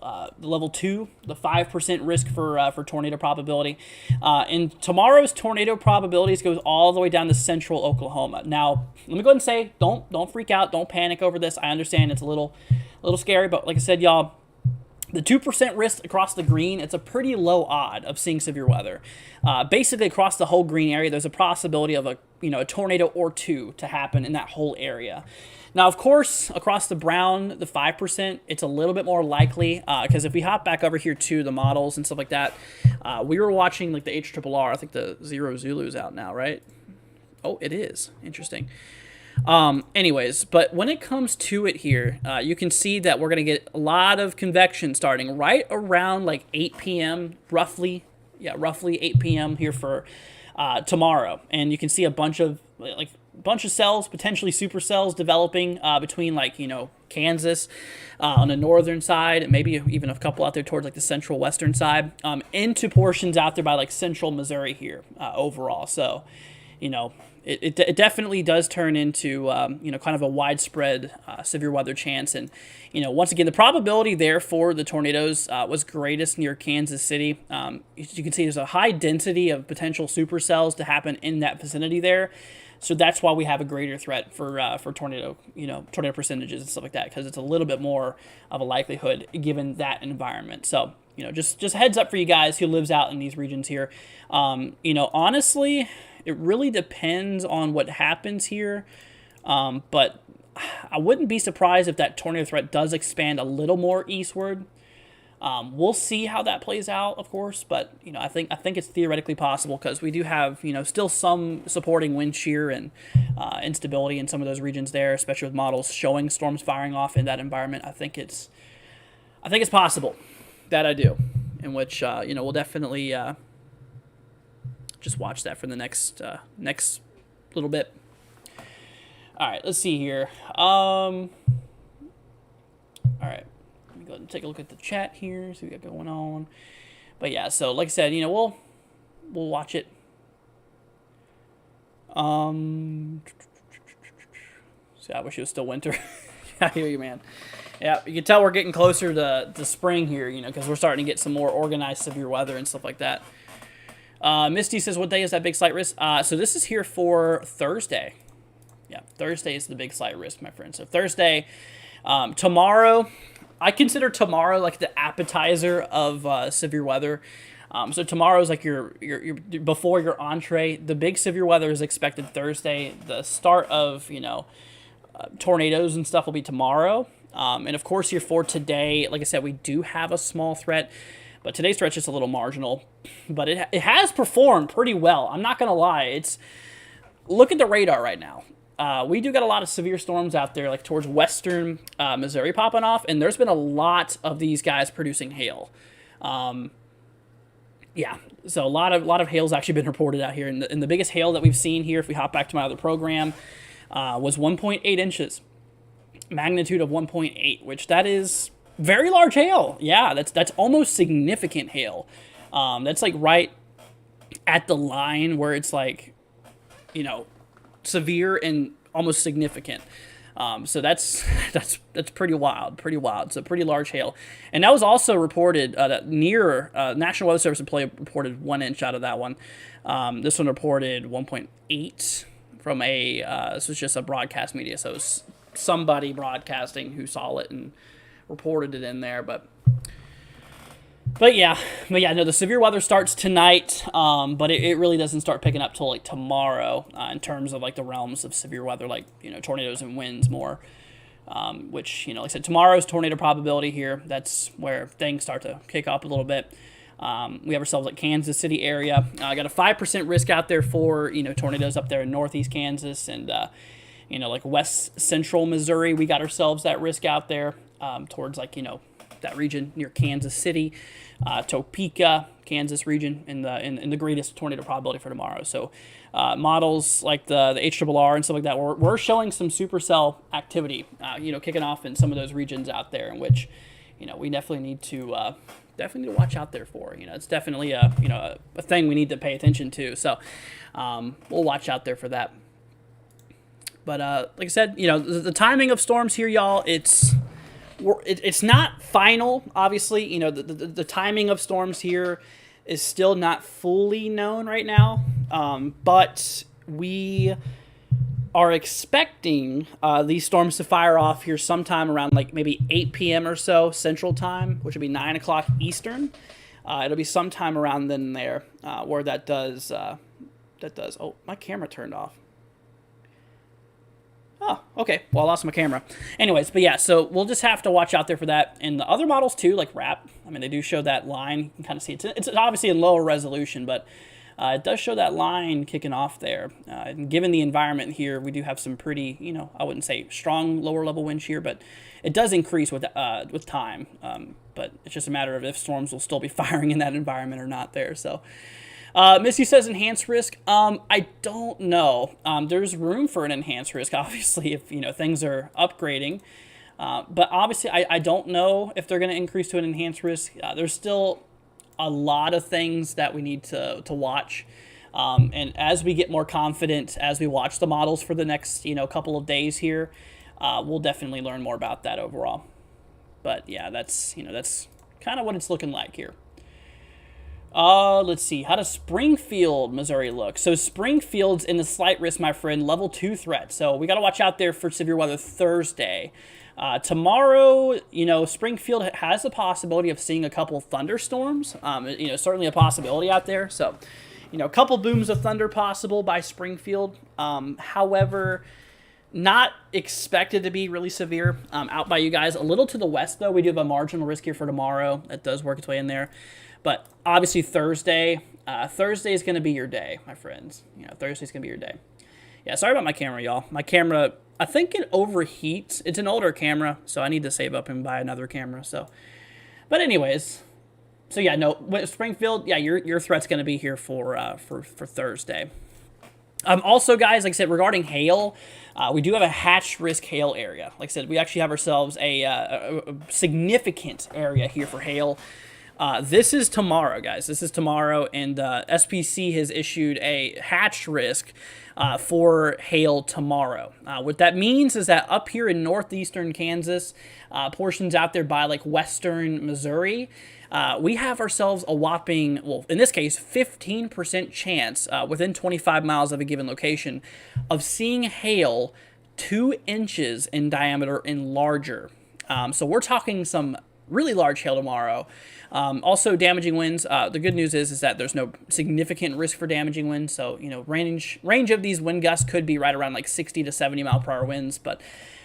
2, the 5% risk for tornado probability. And tomorrow's tornado probabilities goes all the way down to central Oklahoma. Now, let me go ahead and say, don't freak out, don't panic over this. I understand it's a little scary, but like I said, y'all, The 2% risk across the green, it's a pretty low odd of seeing severe weather. Basically, across the whole green area, there's a possibility of a tornado or two to happen in that whole area. Now, of course, across the brown, the 5%, it's a little bit more likely because if we hop back over here to the models and stuff like that, we were watching like the HRRR. I think the Zero Zulu's out now, right? Oh, it is. Interesting. Anyways, but when it comes to it here, you can see that we're going to get a lot of convection starting right around like 8 p.m. roughly 8 p.m. here for tomorrow. And you can see a bunch of cells, potentially supercells developing between Kansas on the northern side, and maybe even a couple out there towards like the central western side, into portions out there by like central Missouri here overall. So, it definitely does turn into, kind of a widespread severe weather chance. And, once again, the probability there for the tornadoes was greatest near Kansas City. You can see there's a high density of potential supercells to happen in that vicinity there. So that's why we have a greater threat for tornado percentages and stuff like that, because it's a little bit more of a likelihood given that environment. So, just heads up for you guys who lives out in these regions here. Honestly, it really depends on what happens here, but I wouldn't be surprised if that tornado threat does expand a little more eastward. We'll see how that plays out, of course, but I think it's theoretically possible because we do have still some supporting wind shear and instability in some of those regions there, especially with models showing storms firing off in that environment. I think it's possible that I do, in which we'll definitely just watch that for the next little bit. All right, let's see here. All right, let me go ahead and take a look at the chat here, see what we got going on. But yeah, so like I said, we'll watch it. See, I wish it was still winter. I hear you, man. Yeah, you can tell we're getting closer to spring here, because we're starting to get some more organized severe weather and stuff like that. Misty says, what day is that big slight risk? So this is here for Thursday. Yeah, Thursday is the big slight risk, my friend. So Thursday, tomorrow, I consider tomorrow like the appetizer of severe weather. So tomorrow is like your before your entree. The big severe weather is expected Thursday. The start of tornadoes and stuff will be tomorrow. And of course here for today, like I said, we do have a small threat. But today's threat's just a little marginal. But it has performed pretty well. I'm not going to lie. Look at the radar right now. We do got a lot of severe storms out there, like towards western Missouri popping off. And there's been a lot of these guys producing hail. Yeah, so a lot of hail's actually been reported out here. And the biggest hail that we've seen here, if we hop back to my other program, was 1.8 inches. Magnitude of 1.8, which that is very large hail. Yeah, that's almost significant hail. That's like right at the line where it's like, severe and almost significant. So that's pretty wild. So pretty large hail. And that was also reported that near National Weather Service reported 1 inch out of that one. This one reported 1.8 from this was just a broadcast media. So it was somebody broadcasting who saw it and reported it in there, but yeah, no, the severe weather starts tonight, but it really doesn't start picking up till like tomorrow in terms of like the realms of severe weather, like tornadoes and winds more, which like I said, tomorrow's tornado probability here. That's where things start to kick up a little bit. We have ourselves like Kansas City area. I got a 5% risk out there for tornadoes up there in northeast Kansas and like west central Missouri. We got ourselves that risk out there. Towards like that region near Kansas City, Topeka, Kansas region, in the greatest tornado probability for tomorrow. So models like the HRRR and stuff like that, we're showing some supercell activity, kicking off in some of those regions out there, in which we definitely need to watch out there for. It's definitely a thing we need to pay attention to. So we'll watch out there for that. But like I said, the timing of storms here, y'all, it's not final, obviously. The timing of storms here is still not fully known right now. But we are expecting these storms to fire off here sometime around like maybe 8 p.m. or so Central Time, which would be 9 o'clock Eastern. It'll be sometime around then there where that does. Oh, my camera turned off. Oh, okay. Well, I lost my camera. Anyways, but yeah, so we'll just have to watch out there for that. And the other models too, like Wrap, I mean, they do show that line. You can kind of see it's obviously in lower resolution, but it does show that line kicking off there. And given the environment here, we do have some pretty, I wouldn't say strong lower level winds here, but it does increase with time. But it's just a matter of if storms will still be firing in that environment or not there. So. Missy says enhanced risk. I don't know. There's room for an enhanced risk, obviously, if things are upgrading. But obviously, I don't know if they're going to increase to an enhanced risk. There's still a lot of things that we need to watch. And as we get more confident, as we watch the models for the next couple of days here, we'll definitely learn more about that overall. But yeah, that's kind of what it's looking like here. Let's see. How does Springfield, Missouri look? So Springfield's in the slight risk, my friend, level 2 threat. So we got to watch out there for severe weather Thursday. Tomorrow, Springfield has the possibility of seeing a couple thunderstorms. Certainly a possibility out there. So, a couple booms of thunder possible by Springfield. However, not expected to be really severe out by you guys. A little to the west, though. We do have a marginal risk here for tomorrow. That does work its way in there. But obviously Thursday is going to be your day, my friends. Thursday's going to be your day. Yeah, sorry about my camera, y'all. My camera, I think it overheats. It's an older camera, so I need to save up and buy another camera. But anyways, so yeah, no, Springfield, yeah, your threat's going to be here for Thursday. Also, guys, like I said, regarding hail, we do have a hatch risk hail area. Like I said, we actually have ourselves a significant area here for hail. This is tomorrow, guys. This is tomorrow, and SPC has issued a hatch risk for hail tomorrow. What that means is that up here in northeastern Kansas, portions out there by like western Missouri, we have ourselves a whopping, well, in this case, 15% chance within 25 miles of a given location of seeing hail 2 inches in diameter and larger. So we're talking some really large hail tomorrow. Also damaging winds. The good news is that there's no significant risk for damaging winds. So, range of these wind gusts could be right around like 60 to 70 mile per hour winds. But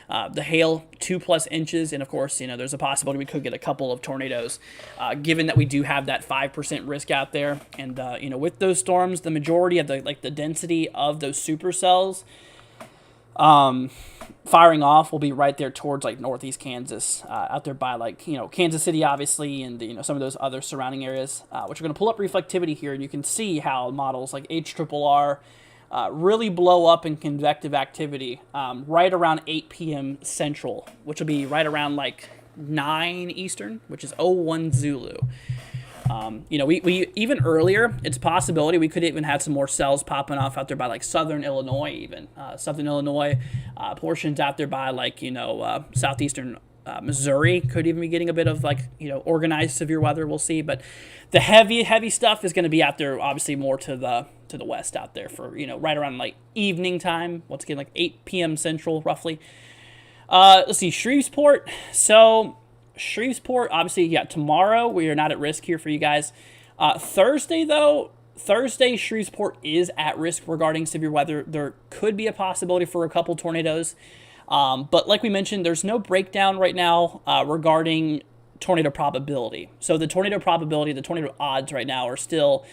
the hail, 2+ inches. And of course, there's a possibility we could get a couple of tornadoes, given that we do have that 5% risk out there. And, with those storms, the majority of the density of those supercells, firing off will be right there towards like northeast Kansas, out there by like Kansas City obviously, and some of those other surrounding areas, which are going to pull up reflectivity here, and you can see how models like HRRR really blow up in convective activity right around 8 p.m. Central, which will be right around like 9 Eastern, which is 01 Zulu. We even earlier, it's a possibility we could even have some more cells popping off out there by like southern Illinois, even southern Illinois, portions out there by like southeastern Missouri could even be getting a bit of like organized severe weather. We'll see, but the heavy stuff is going to be out there, obviously more to the west out there for right around like evening time. Once again, like 8 p.m. Central roughly. Let's see, Shreveport. So Shreveport, obviously, yeah, tomorrow we are not at risk here for you guys. Thursday, Shreveport is at risk regarding severe weather. There could be a possibility for a couple tornadoes. But like we mentioned, there's no breakdown right now regarding tornado probability. So the tornado probability, the tornado odds right now are still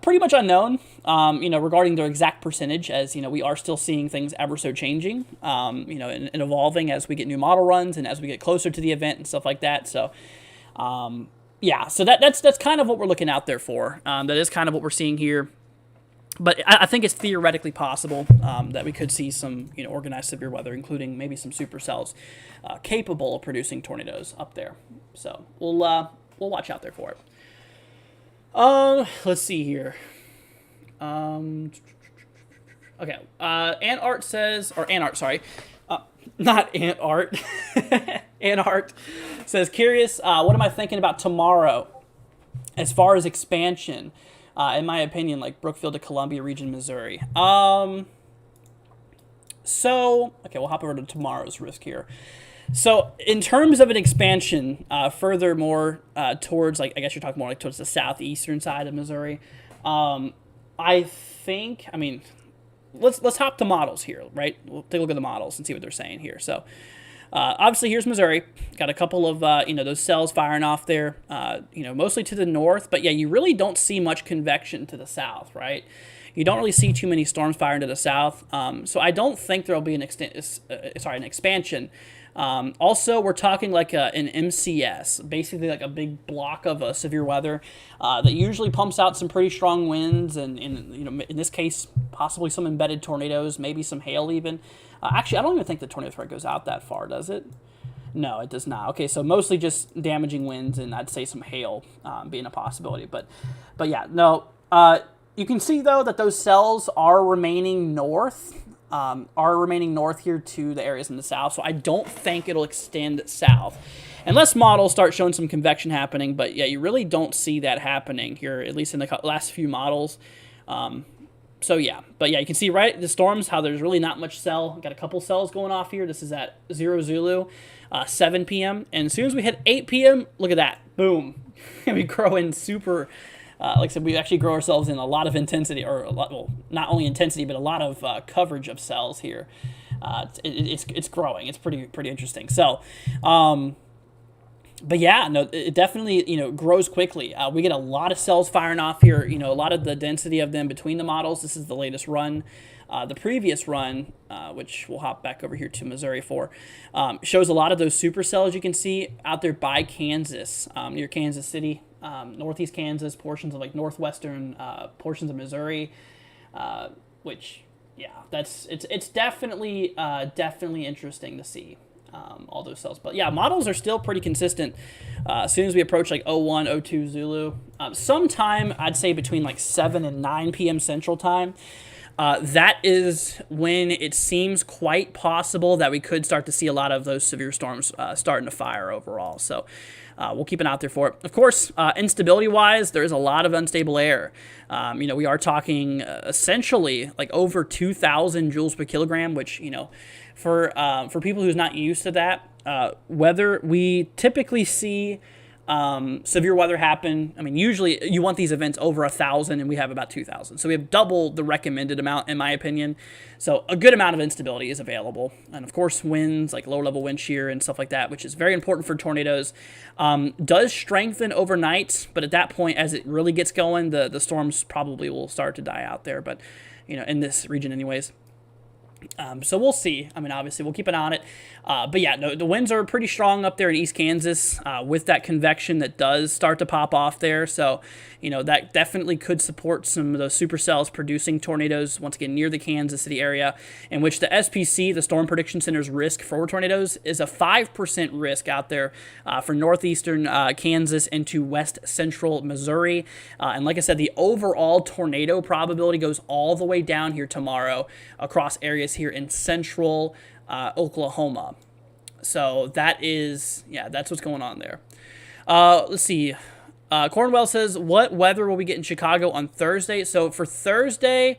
pretty much unknown, regarding their exact percentage, as, we are still seeing things ever so changing, and evolving as we get new model runs and as we get closer to the event and stuff like that. So, so that's kind of what we're looking out there for. That is kind of what we're seeing here. But I think it's theoretically possible that we could see some, organized severe weather, including maybe some supercells capable of producing tornadoes up there. So we'll watch out there for it. Let's see here. Okay. Antart says, or Antart, sorry. Not Antart. Antart says, curious, what am I thinking about tomorrow as far as expansion? In my opinion, like Brookfield to Columbia region, Missouri. So, okay, we'll hop over to tomorrow's risk here. So, in terms of an expansion, furthermore, towards, like, I guess you're talking more like towards the southeastern side of Missouri. I think, I mean, let's hop to models here, right? We'll take a look at the models and see what they're saying here. So, obviously, here's Missouri. Got a couple of, those cells firing off there, mostly to the north. But, yeah, you really don't see much convection to the south, right? You don't really see too many storms firing to the south. So I don't think there will be an expansion. Also, we're talking like an MCS, basically like a big block of severe weather that usually pumps out some pretty strong winds and in this case, possibly some embedded tornadoes, maybe some hail even. Actually, I don't even think the tornado threat goes out that far, does it? No, it does not. Okay, so mostly just damaging winds and I'd say some hail being a possibility. But yeah, no. You can see, though, that those cells are remaining north here to the areas in the south. So I don't think it'll extend south. Unless models start showing some convection happening. But, yeah, you really don't see that happening here, at least in the last few models. So, yeah. But, yeah, you can see right the storms how there's really not much cell. Got a couple cells going off here. This is at 0 Zulu, 7 p.m. And as soon as we hit 8 p.m., look at that. Boom. We grow in super... like I said, we actually grow ourselves in a lot of intensity, or not only intensity, but a lot of coverage of cells here. It's growing. It's pretty interesting. So, but yeah, no, it definitely grows quickly. We get a lot of cells firing off here. A lot of the density of them between the models. This is the latest run. The previous run, which we'll hop back over here to Missouri for, shows a lot of those supercells you can see out there by Kansas, near Kansas City. Northeast Kansas, portions of like northwestern portions of Missouri, which it's definitely interesting to see all those cells. But yeah, models are still pretty consistent. As soon as we approach like 01, 02 Zulu, sometime I'd say between like 7 and 9 p.m. Central Time. That is when it seems quite possible that we could start to see a lot of those severe storms starting to fire overall. So we'll keep an eye out there for it. Of course, instability-wise, there is a lot of unstable air. We are talking essentially like over 2,000 joules per kilogram, which, for people who's not used to that, weather, we typically see severe weather happen. I mean, usually you want these events over 1,000, and we have about 2,000. So we have double the recommended amount, in my opinion. So a good amount of instability is available. And of course, winds, like lower level wind shear and stuff like that, which is very important for tornadoes, does strengthen overnight. But at that point, as it really gets going, the storms probably will start to die out there. But, in this region anyways. So we'll see. I mean, obviously, we'll keep an eye on it. But yeah, no, the winds are pretty strong up there in East Kansas with that convection that does start to pop off there. So, that definitely could support some of those supercells producing tornadoes, once again, near the Kansas City area, in which the SPC, the Storm Prediction Center's risk for tornadoes, is a 5% risk out there for northeastern Kansas into west central Missouri. And like I said, the overall tornado probability goes all the way down here tomorrow across areas here in central Oklahoma. So that's what's going on there. Let's see. Cornwell says, what weather will we get in Chicago on Thursday? So for Thursday,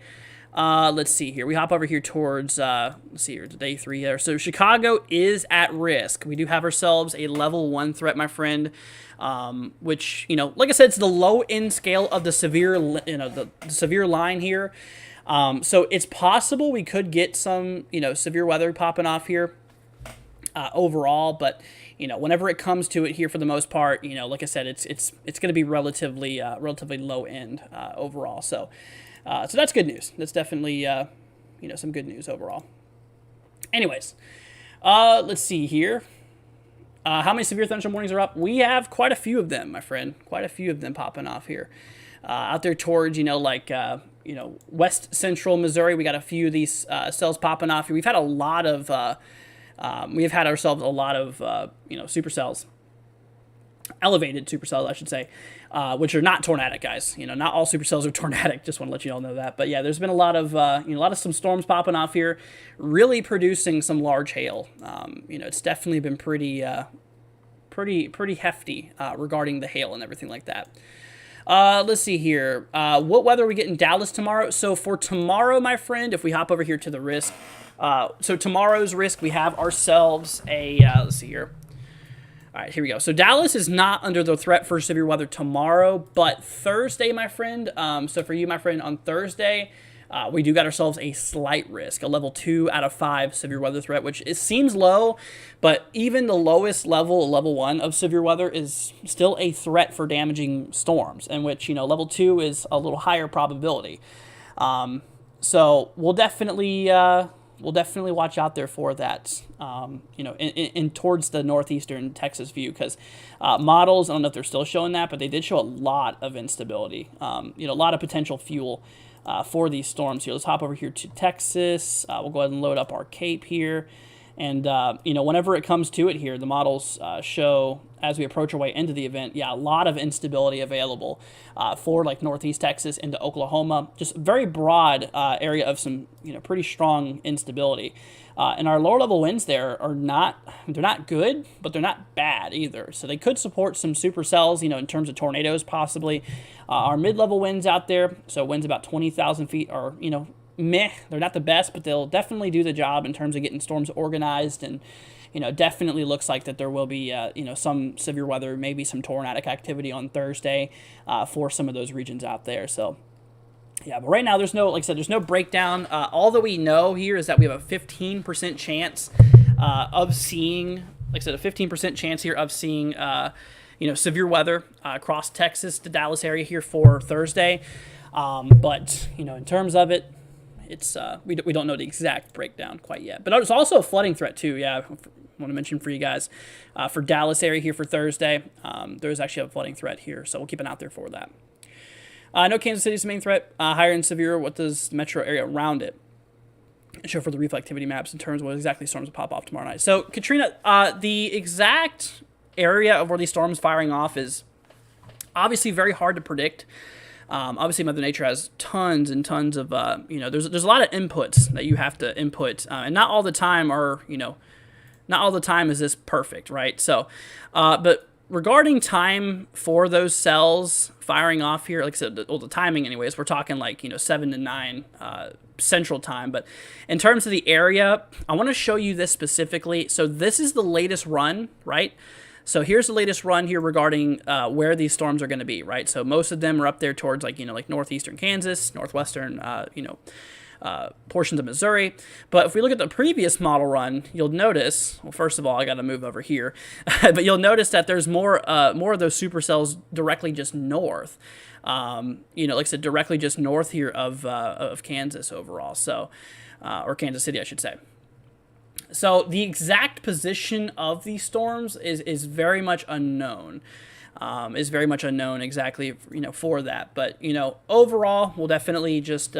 let's see here. We hop over here towards, day 3 there. So Chicago is at risk. We do have ourselves a level 1 threat, my friend, which, like I said, it's the low end scale of the severe, the severe line here. So it's possible we could get some, severe weather popping off here overall, but, whenever it comes to it here, for the most part, like I said, it's going to be relatively low end overall. So that's good news. That's definitely, some good news overall. Anyways, let's see here. How many severe thunderstorm warnings are up? We have quite a few of them, my friend. Quite a few of them popping off here. Out there towards, west central Missouri, we got a few of these cells popping off here. We've had a lot of, supercells, elevated supercells, I should say, which are not tornadic, guys. Not all supercells are tornadic. Just want to let you all know that. But yeah, there's been a lot of, some storms popping off here, really producing some large hail. It's definitely been pretty hefty regarding the hail and everything like that. Let's see here. What weather are we getting in Dallas tomorrow? So for tomorrow, my friend, if we hop over here to the risk, So tomorrow's risk, we have ourselves a, let's see here. All right, here we go. So Dallas is not under the threat for severe weather tomorrow, but Thursday, my friend. So for you, my friend, on Thursday, we do got ourselves a slight risk, a level 2 out of 5 severe weather threat, which it seems low, but even the lowest level, level 1 of severe weather, is still a threat for damaging storms, in which, you know, level 2 is a little higher probability. So we'll definitely watch out there for that, you know, in towards the northeastern Texas view, because models, I don't know if they're still showing that, but they did show a lot of instability, you know, a lot of potential fuel for these storms here. Let's hop over here to Texas. We'll go ahead and load up our Cape here. And, you know, whenever it comes to it here, the models show, as we approach our way into the event, yeah, a lot of instability available for, like, northeast Texas into Oklahoma. Just very broad area of some, you know, pretty strong instability. And our lower level winds there are they're not good, but they're not bad either. So they could support some supercells, you know, in terms of tornadoes possibly. Our mid-level winds out there, so winds about 20,000 feet, are, you know, meh. They're not the best, but they'll definitely do the job in terms of getting storms organized. And, you know, definitely looks like that there will be, you know, some severe weather, maybe some tornadic activity on Thursday for some of those regions out there. So, yeah, but right now there's no, like I said, there's no breakdown. All that we know here is that we have a 15% chance of seeing, like I said, a 15% chance here of seeing, you know, severe weather across Texas to Dallas area here for Thursday. But, you know, in terms of it, it's we don't know the exact breakdown quite yet. But there's also a flooding threat too. Yeah, I want to mention for you guys for Dallas area here for Thursday. There's actually a flooding threat here, so we'll keep an eye out there for that. I know Kansas City is the main threat, higher and severe. What does the metro area around it show for the reflectivity maps in terms of what exactly storms will pop off tomorrow night? So Katrina, the exact area of where these storms firing off is obviously very hard to predict. Obviously, Mother Nature has tons and tons of, you know, there's a lot of inputs that you have to input, and not all the time are, you know, not all the time is this perfect, right? So, but regarding time for those cells firing off here, like I said, the timing anyways, we're talking like, you know, 7 to 9 Central Time. But in terms of the area, I want to show you this specifically. So this is the latest run, right? So here's the latest run here regarding where these storms are going to be, right? So most of them are up there towards, like, you know, like northeastern Kansas, northwestern, you know, portions of Missouri. But if we look at the previous model run, you'll notice, well, first of all, I got to move over here, but you'll notice that there's more of those supercells directly just north. You know, like I said, directly just north here of Kansas overall. So, or Kansas City, I should say. So the exact position of these storms is very much unknown. Is very much unknown exactly, you know, for that. But, you know, overall, we'll definitely just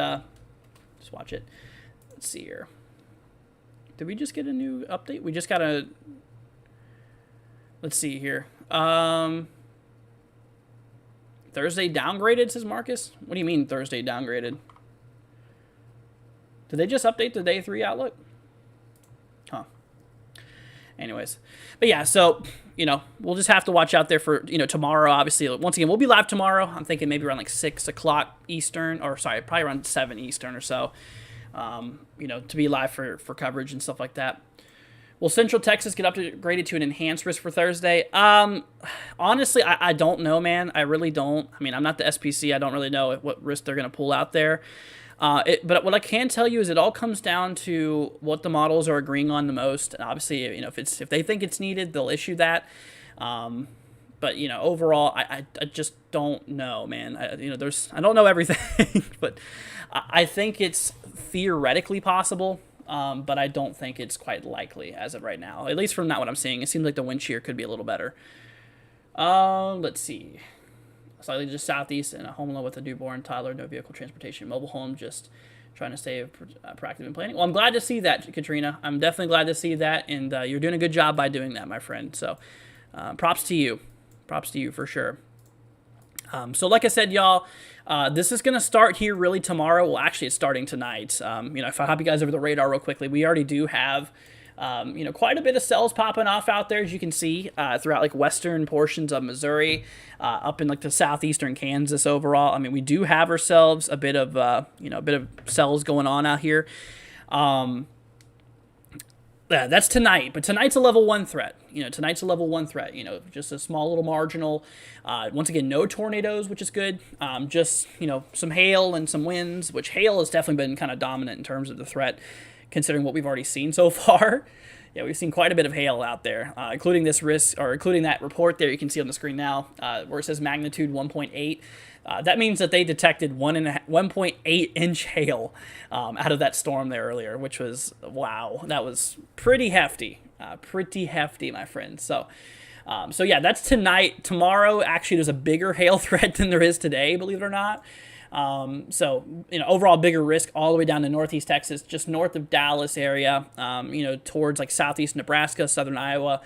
watch it. Let's see here. Did we just get a new update? We just got a. Let's see here. Thursday downgraded, says Marcus. What do you mean Thursday downgraded? Did they just update the day 3 outlook? Huh. Anyways, but yeah, so, you know, we'll just have to watch out there for, you know, tomorrow. Obviously, once again, we'll be live tomorrow. I'm thinking maybe around like 6 o'clock Eastern, or sorry, probably around 7 Eastern or so, you know, to be live for coverage and stuff like that. Will Central Texas get upgraded to an enhanced risk for Thursday? Honestly, I don't know, man. I really don't. I mean, I'm not the SPC. I don't really know what risk they're going to pull out there. But what I can tell you is it all comes down to what the models are agreeing on the most. And obviously, you know, if they think it's needed, they'll issue that. But, you know, overall, I just don't know, man. I don't know everything, but I think it's theoretically possible. But I don't think it's quite likely as of right now. At least from not what I'm seeing. It seems like the wind shear could be a little better. Let's see. Slightly just southeast and a home alone with a newborn toddler, no vehicle transportation, mobile home, just trying to stay proactive in planning. Well, I'm glad to see that, Katrina. I'm definitely glad to see that, and you're doing a good job by doing that, my friend. So props to you. Props to you for sure. So like I said, y'all, this is going to start here really tomorrow. Well, actually, it's starting tonight. You know, if I hop you guys over the radar real quickly, we already do have, you know, quite a bit of cells popping off out there, as you can see, throughout like western portions of Missouri, up in like the southeastern Kansas overall. I mean, we do have ourselves a bit of, you know, a bit of cells going on out here. Yeah, that's tonight, but tonight's a level 1 threat. Tonight's a level 1 threat. Just a small little marginal. Once again, no tornadoes, which is good. Just some hail and some winds, which hail has definitely been kind of dominant in terms of the threat, considering what we've already seen so far. Yeah, we've seen quite a bit of hail out there, including this risk, or including that report there you can see on the screen now, where it says magnitude 1.8. That means that they detected 1.8-inch hail out of that storm there earlier, which was, wow, that was pretty hefty. Pretty hefty, my friends. So yeah, that's tonight. Tomorrow, actually, there's a bigger hail threat than there is today, believe it or not. Overall bigger risk all the way down to northeast Texas, just north of Dallas area, towards like southeast Nebraska, southern Iowa.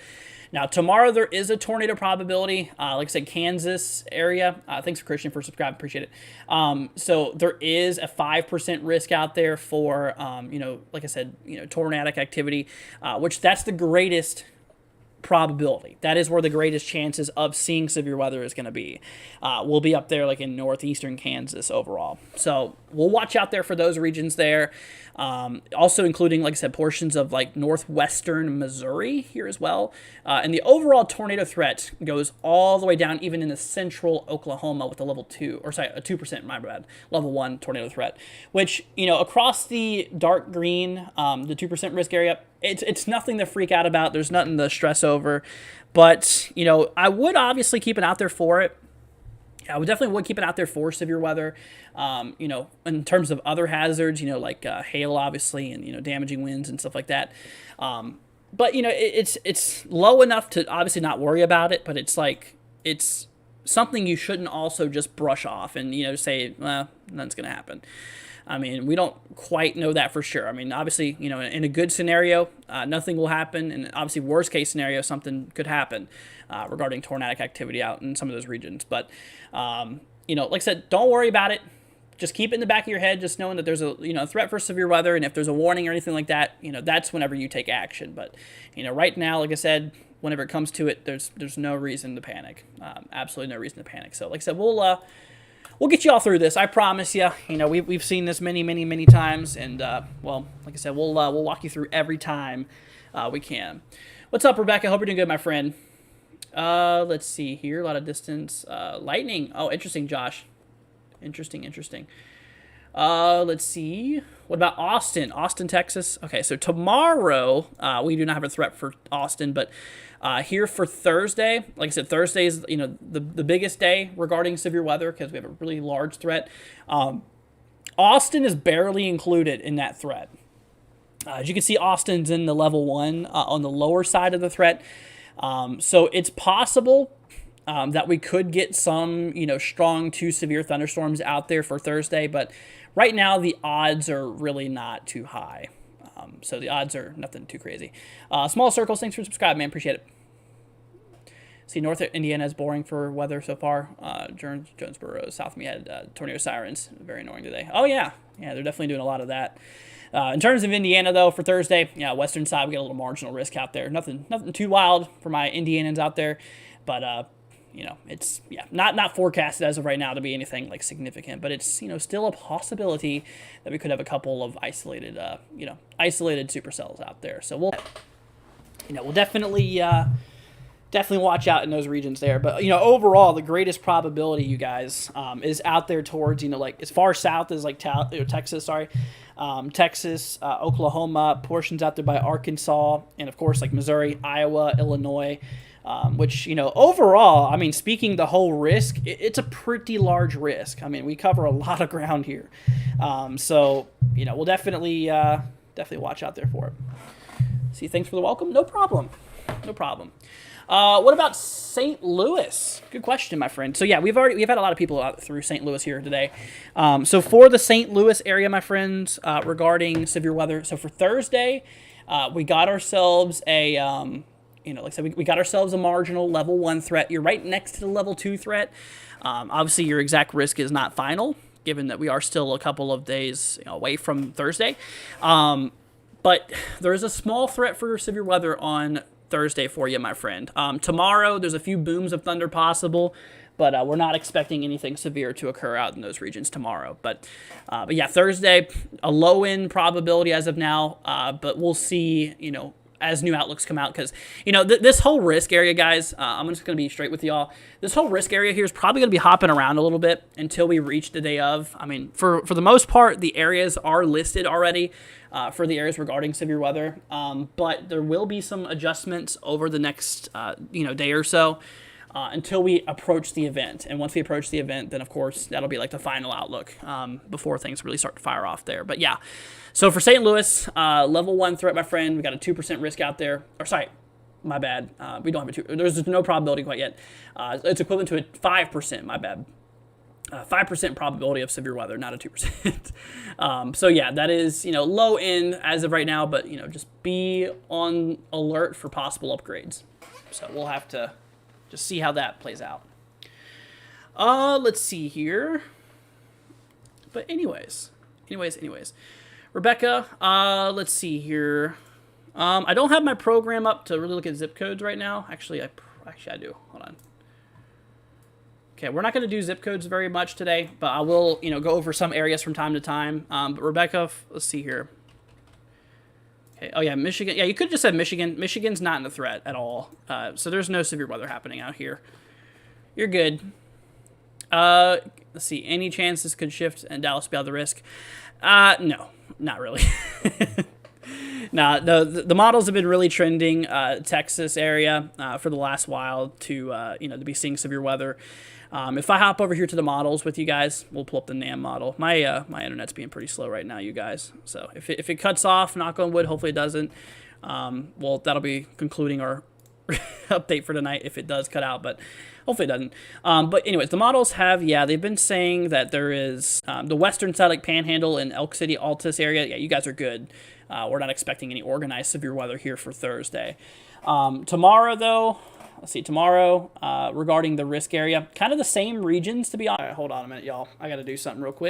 Now, tomorrow there is a tornado probability, like I said, Kansas area. Thanks for Christian for subscribing, appreciate it. So there is a 5% risk out there for, like I said, tornadic activity, which that's the greatest probability. That is where the greatest chances of seeing severe weather is going to be. We'll be up there like in northeastern Kansas overall. So we'll watch out there for those regions there. Also including, like I said, portions of like northwestern Missouri here as well. And the overall tornado threat goes all the way down even in the central Oklahoma with a level 2, or sorry, a 2%, my bad, level 1 tornado threat, which, across the dark green, the 2% risk area, it's nothing to freak out about. There's nothing to stress over. But, I would obviously keep it out there for it. I would definitely keep it out there for severe weather, in terms of other hazards, like hail, obviously, and, damaging winds and stuff like that. But, it's low enough to obviously not worry about it, but it's something you shouldn't also just brush off and, say, well, nothing's going to happen. I mean, we don't quite know that for sure. I mean, obviously, in a good scenario, nothing will happen. And obviously, worst case scenario, something could happen regarding tornadic activity out in some of those regions. But, like I said, don't worry about it. Just keep it in the back of your head, just knowing that there's a threat for severe weather. And if there's a warning or anything like that, that's whenever you take action. But, right now, like I said, whenever it comes to it, there's no reason to panic. Absolutely no reason to panic. So, like I said, we'll get you all through this. I promise you. We've seen this many times, and well, like I said, we'll walk you through every time we can. What's up, Rebecca? Hope you're doing good, my friend. Let's see here. A lot of distance. Lightning. Oh, interesting, Josh. Interesting. Let's see. What about Austin? Austin, Texas. Okay, so tomorrow we do not have a threat for Austin, but here for Thursday, like I said, Thursday is the biggest day regarding severe weather because we have a really large threat. Austin is barely included in that threat. As you can see, Austin's in the level 1 on the lower side of the threat. So it's possible that we could get some, strong to severe thunderstorms out there for Thursday, but right now the odds are really not too high. So the odds are nothing too crazy. Small circles, thanks for subscribing, man. Appreciate it. See, North Indiana is boring for weather so far. Jonesboro, South Mead, tornado sirens. Very annoying today. Oh, yeah. Yeah, they're definitely doing a lot of that. In terms of Indiana, though, for Thursday, yeah, western side, we got a little marginal risk out there. Nothing too wild for my Indianans out there. But, it's, yeah, not forecasted as of right now to be anything, like, significant. But it's, still a possibility that we could have a couple of isolated supercells out there. So we'll definitely watch out in those regions there. But, overall, the greatest probability, you guys, is out there towards, like, as far south as, like, Texas, Texas, Oklahoma, portions out there by Arkansas, and, of course, like, Missouri, Iowa, Illinois, which, overall, I mean, speaking the whole risk, it's a pretty large risk. I mean, we cover a lot of ground here. So, we'll definitely watch out there for it. See, thanks for the welcome. No problem. What about St. Louis? Good question, my friend. So yeah, we've had a lot of people out through St. Louis here today. So for the St. Louis area, my friends, regarding severe weather. So for Thursday, we got ourselves a, like I said, we got ourselves a marginal level 1 threat. You're right next to the level 2 threat. Obviously, your exact risk is not final, given that we are still a couple of days away from Thursday. But there is a small threat for severe weather on Thursday for you, my friend. Tomorrow, there's a few booms of thunder possible, but we're not expecting anything severe to occur out in those regions tomorrow. But yeah, Thursday, a low-end probability as of now, but we'll see, as new outlooks come out, because, you know, this whole risk area, guys, I'm just going to be straight with y'all. This whole risk area here is probably going to be hopping around a little bit until we reach the day of. I mean, for the most part, the areas are listed already for the areas regarding severe weather, but there will be some adjustments over the next, day or so. Until we approach the event. And once we approach the event, then, of course, that'll be like the final outlook before things really start to fire off there. But, yeah. So, for St. Louis, level 1 threat, my friend. We got a 2% risk out there. Or, sorry, my bad. We don't have a 2. There's no probability quite yet. It's equivalent to a 5%, my bad. 5% probability of severe weather, not a 2%. So, yeah, that is, low end as of right now. But, just be on alert for possible upgrades. So, we'll have to just see how that plays out. Let's see here. But anyways. Rebecca, let's see here. I don't have my program up to really look at zip codes right now. Actually, I do. Hold on. Okay, we're not going to do zip codes very much today, but I will, go over some areas from time to time. But Rebecca, let's see here. Okay. Oh, yeah, Michigan. Yeah, you could have just said Michigan. Michigan's not in the threat at all. So there's no severe weather happening out here. You're good. Let's see. Any chance this could shift and Dallas be out of the risk? No, not really. Nah, the models have been really trending Texas area for the last while to be seeing severe weather. If I hop over here to the models with you guys, we'll pull up the NAM model. My internet's being pretty slow right now, you guys. So if it cuts off, knock on wood, hopefully it doesn't. Well, that'll be concluding our update for tonight if it does cut out, but hopefully it doesn't. But anyways, the models have, they've been saying that there is the western side, like Panhandle and Elk City, Altus area. Yeah, you guys are good. We're not expecting any organized severe weather here for Thursday. Tomorrow, though, let's see, regarding the risk area, kind of the same regions, to be honest. All right, hold on a minute, y'all. I got to do something real quick.